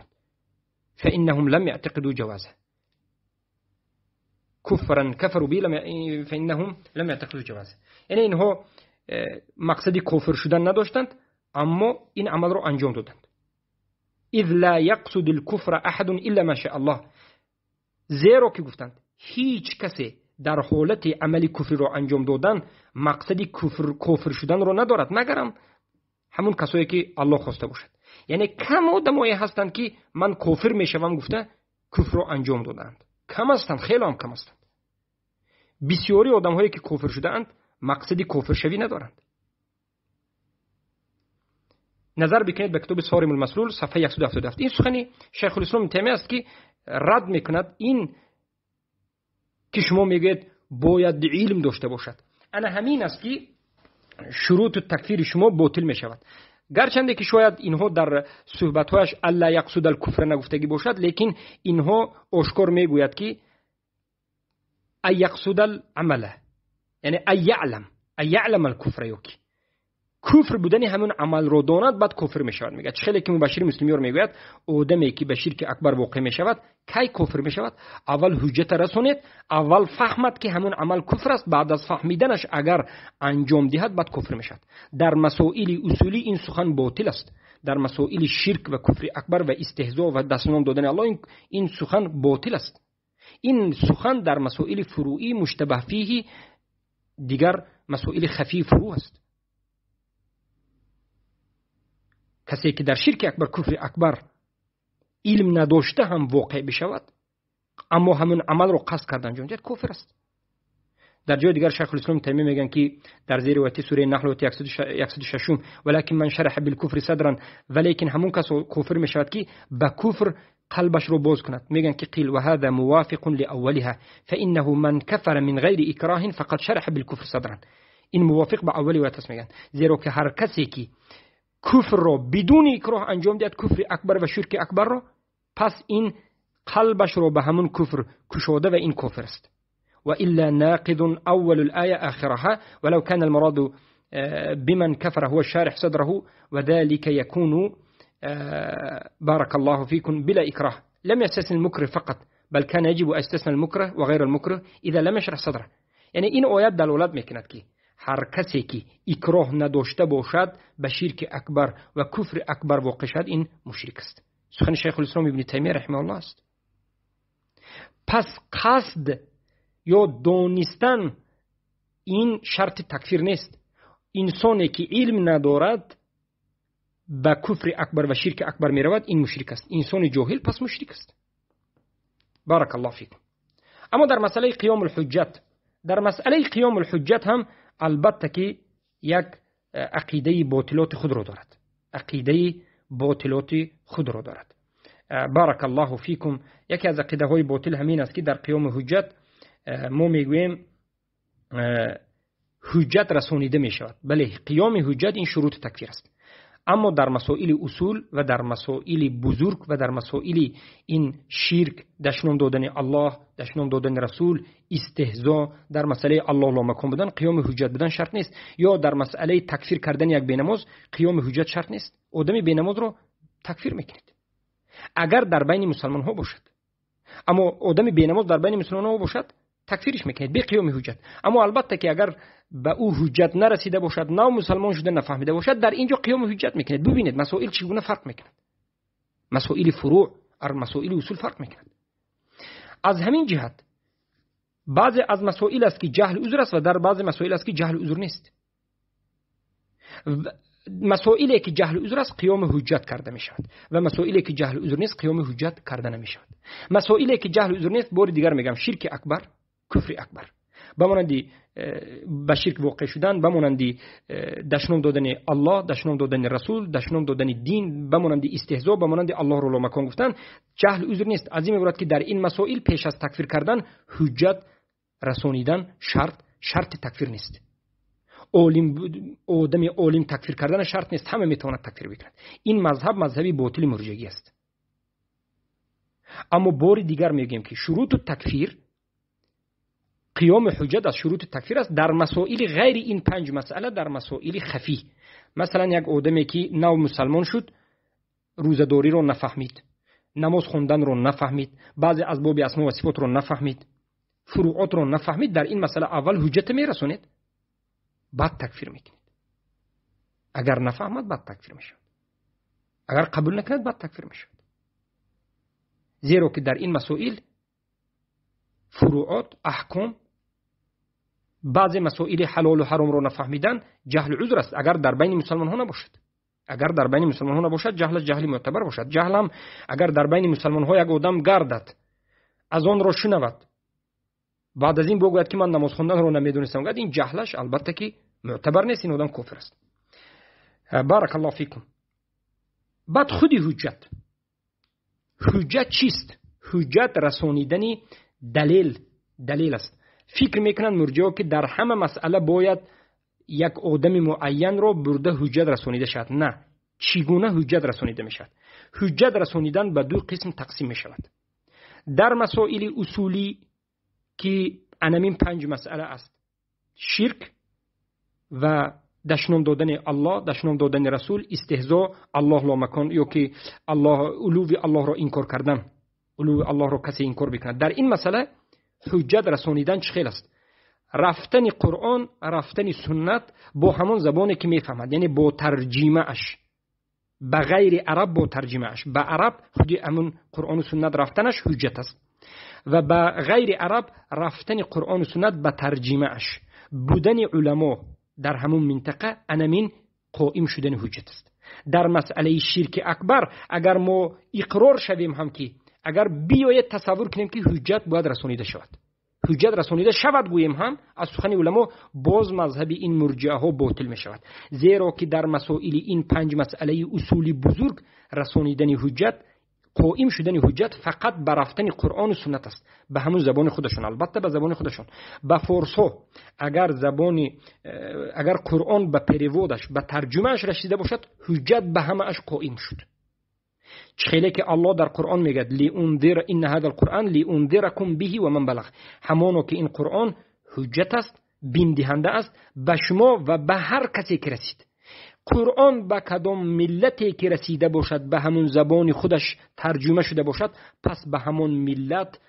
فانهم لم يعتقدوا جوازه. کفرن کفروا به فانهم لم يعتقدوا جوازه. یعنی اینها مقصدی کافر شدن نداشتند، اما این عمل رو انجام دادند. اذ لا يقصد الكفر احد الا ما شاء الله. زیرا که گفتند هیچ کسی در حالت عملی کفر رو انجام دادن مقصدی کافر شدن رو ندارد مگرم همون کسایی که الله خواسته باشد. یعنی کم آدمایی هستند که من کافر میشوم گفته کفر رو انجام دادند. کم هستند، خیلی هم کم هستند. بسیاری آدم هایی که کافر شدند مقصدی کافر شوی ندارند. نظر بکنید به کتاب صارم المسلول صفحه 177. این سخنی شیخ الاسلام ابن تیمیه است که رد میکند این که شما میگید باید علم داشته باشد. انا همین است که شروط تکفیر شما باطل می شود. گرچنده که شاید اینها در صحبت‌هایش الا یقصد الکفر نگفتگی باشد، لیکن اینها آشکار میگوید که ای یقصد العمل، یعنی ای یعلم الکفر، یکی کفر بودن همون عمل رو داند بعد کفر می شود. میگه چخیلی که مبشر مسلمیان میگوید آدمی که به شرک اکبر واقع می شود کی کفر می شود؟ اول حجت رسونید، اول فهمد که همون عمل کفر است، بعد از فهمیدنش اگر انجام دهد بعد کفر می شود. در مسائل اصولی این سخن باطل است. در مسائل شرک و کفر اکبر و استهزاء و دستنام دادن الله این سخن باطل است. این سخن در مسائل فروعی مشتبه فیه، دیگر مسائل خفی فروع است. کسی که در شرک اکبر کفر اکبر علم نداشته هم واقع بشود اما همون عمل رو قصد کردن انجام دهد کافر است. در جای دیگر شیخ الاسلام تیمیه میگن که در زیر آیه سوره نحل آیه 106 ولکن من شرح بالکفر صدرا، ولیکن همون کس کافر میشود که به کفر قلبش رو باز کند. میگن که قیل و هذا موافق لاولها فانه من کفر من غیر اکراه فقد شرح بالکفر صدرا. این موافق به اولی آیه است میگن، زیرا که هر کسی که کفر را بدون اکراه انجام دهد، کفر اکبر و شرک اکبر را، پس این قلبش را به همون کفر کشاده و این کفر است. و الا ناقض اول الآية آخرها ولو كان المراد بمن كفر هو الشارح صدره وذلك يكون بارك الله فيكم بلا إكراه لم يستثنى المكره فقط بل كان يجب أن يستثنى المكره وغير المكره إذا لم يشرح صدره. یعنی این آیات دلالت میکند که هر کسی که اکراه نداشته باشد به شرک اکبر و کفر اکبر واقع شد این مشرک است. سخن شیخ الاسلام ابن تیمیه رحمه الله است. پس قصد یا دانستن این شرط تکفیر نیست. انسانی که علم ندارد به کفر اکبر و شرک اکبر می رود این مشرک است. انسان جاهل پس مشرک است. بارک الله فیکم. اما در مسئله قیام الحجت، در مسئله قیام الحجت هم البته که یک عقیده باطلات خود را دارد. عقیده باطلات خود را دارد. بارک الله فیکم. یکی از عقیده های باطل همین است که در قیام حجت ما میگوییم حجت رسانیده می شود. بله، قیام حجت این شروط تکفیر است. اما در مسائل اصول و در مسائل بزرگ و در مسائل این شرک، دشنام دادن الله، دشنام دادن رسول، استهزاء، در مسئله الله لا مکان بودن قیام حجت بدن شرط نیست. یا در مسئله تکفیر کردن یک بینماز قیام حجت شرط نیست. آدم بینماز رو تکفیر میکنید اگر در بین مسلمان ها باشد، اما آدم بینماز در بین مسلمان ها باشد تکفیرش میکنید به قیام حجت. اما البته که اگر به او حجت نرسیده باشد، نه مسلمان شده نفهمیده باشد، در اینجا قیام حجت میکنید. ببینید مسائل چگونه فرق میکنند. مسائل فروع از مسائل اصول فرق میکنند. از همین جهت بعضی از مسائل است که جهل عذر است و در بعضی مسائل است که جهل عذر نیست. مسائلی که جهل عذر است قیام حجت کرده می شود و مسائلی که جهل عذر نیست قیام حجت کرده نمی شود. مسائلی که جهل عذر نیست بار دیگر میگم شرک اکبر، کفر اکبر، بمانندی به شرک واقع شدن، بمانندی دشنام دادن الله، دشنام دادن رسول، دشنام دادن دین، بمانندی استهزاء، بمانندی الله رو مکان گفتن، جهل عذر نیست. از این عبارت که در این مسائل پیش از تکفیر کردن حجت رسانیدن شرط تکفیر نیست. آدم عالم تکفیر کردن شرط نیست، همه میتواند تکفیر بکند. این مذهب مذهبی باطل مرجعی است. اما بار دیگر میگیم که شروط تکفیر، قیام حجت از شروط تکفیر است در مسائل غیر این 5 مسئله، در مسائل خفی. مثلا یک آدمی که نو مسلمان شد روزداری رو نفهمید، نماز خوندن رو نفهمید، بعضی از باب اسماء و صفات رو نفهمید، فروعات رو نفهمید، در این مسئله اول حجت میرسونید بعد تکفیر میکنید. اگر نفهمد بعد تکفیر میشود، اگر قبول نکند بعد تکفیر میشود. زیرا که در این مسائل فروعات، احکام، بعضی مسائل حلال و حرام رو نفهمیدن جهل عذر است اگر در بین مسلمان ها نباشد. اگر در بین مسلمان ها نباشد جهل معتبر باشد. جهل هم اگر در بین مسلمان ها یک آدم گردد از آن را شنود، بعد از این بگوید که من نماز خواندن رو نمیدونستم، گفت این جهلش البته که معتبر نیست، این آدم کافر است. بارک الله فیکم. بعد خودی حجت چیست؟ حجت رسانیدن دلیل است. فکر میکنن مرجئه که در همه مسئله باید یک آدم معین رو برده حجت رسانیده شد. نه، چگونه حجت رسانیده میشد؟ حجت رسانیدن به دو قسم تقسیم میشود. در مسائل اصولی که انمین 5 مسئله است: شرک و دشنام دادن الله، دشنام دادن رسول، استهزاء، الله لا مکان، یا که علو الله را انکار کردن، علو الله را کسی انکار بکند. در این مسئله حجت رسانیدن چه خیل است؟ رفتن قرآن، رفتن سنت با همون زبانی که میفهمد، یعنی با ترجمه اش، به غیر عرب با ترجمه اش. به عرب خودی همون قرآن و سنت رفتنش حجت است، و به غیر عرب رفتن قرآن و سنت به ترجمه اش، بودن علما در همون منطقه انمین قائم شدن حجت است. در مسئله شرک اکبر اگر ما اقرار شویم هم که اگر بیاید تصور کنیم که حجت باید رسانیده شود، حجت رسانیده شود گوییم هم، از سخن علما باز مذهب این مرجئه ها باطل می شود، زیرا که در مسائل این 5 مسئله اصولی بزرگ رسانیدن حجت، قائم شدن حجت فقط به رفتن قرآن و سنت است، به همون زبان خودشون، البته به زبان خودشون. به فارسی اگر قرآن به پریوادش، به ترجمهش رسیده باشد، حجت به همه اش قائم شد. چخیلی که الله در قرآن میگه لئنذر ان هذا القرآن لئنذرکم به و من بلغ، همانو که این قرآن حجت است، بیم دهنده است به شما و به هر کسی که رسید. قرآن به کدام ملتی که رسیده باشد، به همون زبان خودش ترجمه شده باشد، پس به همون ملت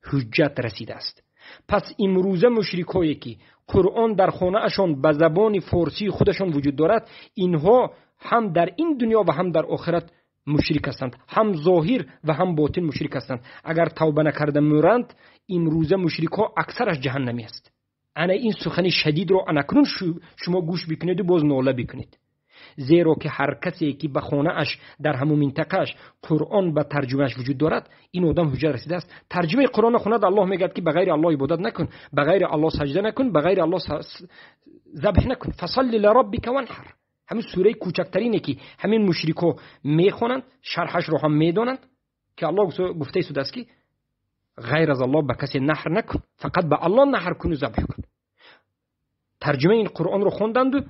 حجت رسیده است. پس امروزه مشرکایی که قرآن در خانه اشان به زبان فارسی خودشان وجود دارد، اینها هم در این دنیا و هم در آخرت مشرک هستند، هم ظاهر و هم باطن مشرک هستند. اگر توبه نکرده مرند، امروزه مشرک ها اکثرش جهنمی است. انا این سخن شدید رو انکنون شما گوش بکنید و باز ناله بکنید، زیرا که هر کسی که به خانه اش در همون منطقه اش قرآن به ترجمهش وجود دارد، این آدم حجت رسیده است. ترجمه قرآن خوند، الله میگه که به غیر الله عبادت نکن، به غیر الله سجده نکن، به غیر الله ذبح نکن، فصل لربک وانحر. همین سوره کوچکترینه که همین مشرکو میخونند، شرحش رو هم میدونند که الله گفته شده است که غیر از الله به کسی نحر نکن، فقط به الله نحر کن و ذبح کن. ترجمه این قرآن رو خوندند و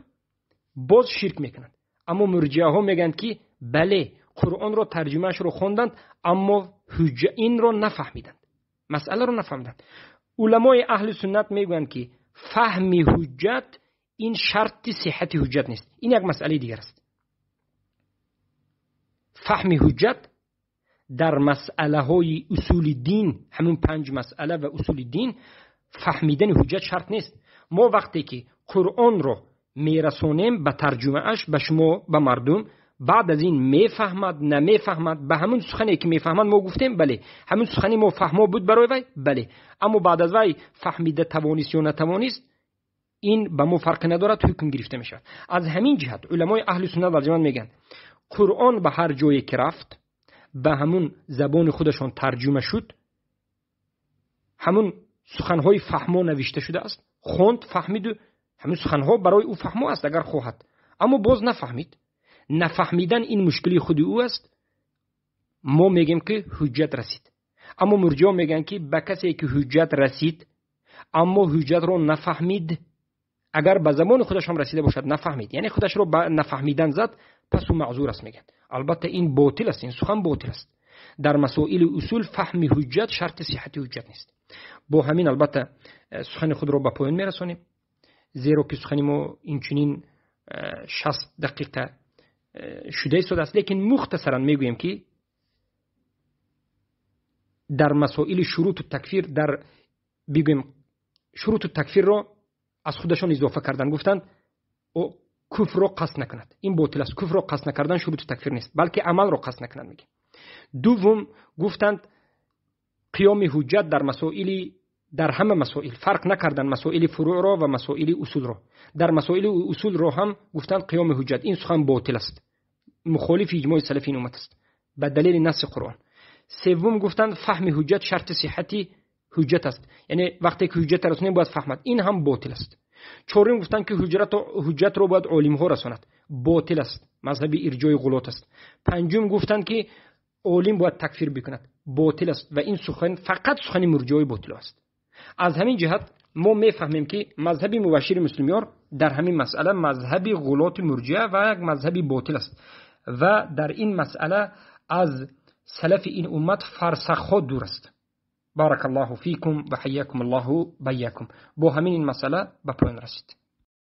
باز شرک میکنند. اما مرجئه ها میگن که بله، قرآن رو ترجمهش رو خوندند اما این رو نفهمیدند، مسئله رو نفهمیدند. علمای اهل سنت میگن که فهم حجت این شرط صحت حجت نیست، این یک مسئله دیگر است. فهم حجت در مسئله های اصول دین، همون 5 مسئله و اصول دین، فهمیدن حجت شرط نیست. ما وقتی که قرآن رو میرسونیم به ترجمه اش به شما، به مردم، بعد از این میفهمد نمیفهمد، به همون سخنی که میفهمد ما گفتیم بله، همون سخنی ما فهمو بود برای وی بله، اما بعد از وی فهمیده توانیست یا نتوانیست، این به ما فرق ندارد، حکم گرفته میشه. از همین جهت علمای اهل سنت و جماعت میگن قرآن به هر جایی که رفت به همون زبان خودشان ترجمه شد، همون سخنهای فهمو نوشته شده است، خوند فهمید و همین سخنها برای او فهمو است اگر خواهد، اما باز نفهمید. نفهمیدن این مشکلی خود او است. ما میگیم که حجت رسید، اما مرجئه میگن که به کسی که حجت رسید اما حجت رو نفهمید، اگر به زمان خودش هم رسیده باشد نفهمید، یعنی خودش رو به نفهمیدن زد، پس او معذور است میگن. البته این باطل است، این سخن باطل است. در مسائل اصول فهم حجت شرط صحت حجت نیست. با همین البته سخن خود رو به پایان میرسونیم، زیرا که سخن ما اینچنین 60 دقیقه شده است، لیکن مختصرا میگویم که در مسائل شروط التکفیر، در بگویم شروط التکفیر رو از خودشان اضافه کردن، گفتند او کفر رو قصد نکند، این باطل است. کفر رو قصد نکردن شروط تکفیر نیست، بلکه عمل رو قصد نکنند میگه. دوم گفتند قیام حجت در مسائل، در همه مسائل، فرق نکردن مسائل فروع رو و مسائل اصول رو. در مسائل اصول رو هم گفتند قیام حجت، این سخن باطل است، مخالف اجماع سلفین امت است به دلیل نص قرآن. سوم گفتند فهم حجت شرط صحتی حجت است، یعنی وقتی که حجت رسونیم باید فهمد، این هم باطل است. چهارم گفتند که حجت رو باید عالم ها رساند، باطل است، مذهب ارجاء غلات است. پنجم گفتند که عالم باید تکفیر بکند، باطل است و این سخن فقط سخن مرجئه باطل است. از همین جهت ما میفهمیم که مذهب مبشر مسلمیان در همین مسئله مذهب غلات مرجئه و یک مذهب باطل است و در این مسئله از سلف این امت فرسخ‌ها دور است. بارک الله فیکم و حیاکم الله بیاکم. با همین این مسئله به پایان رسید.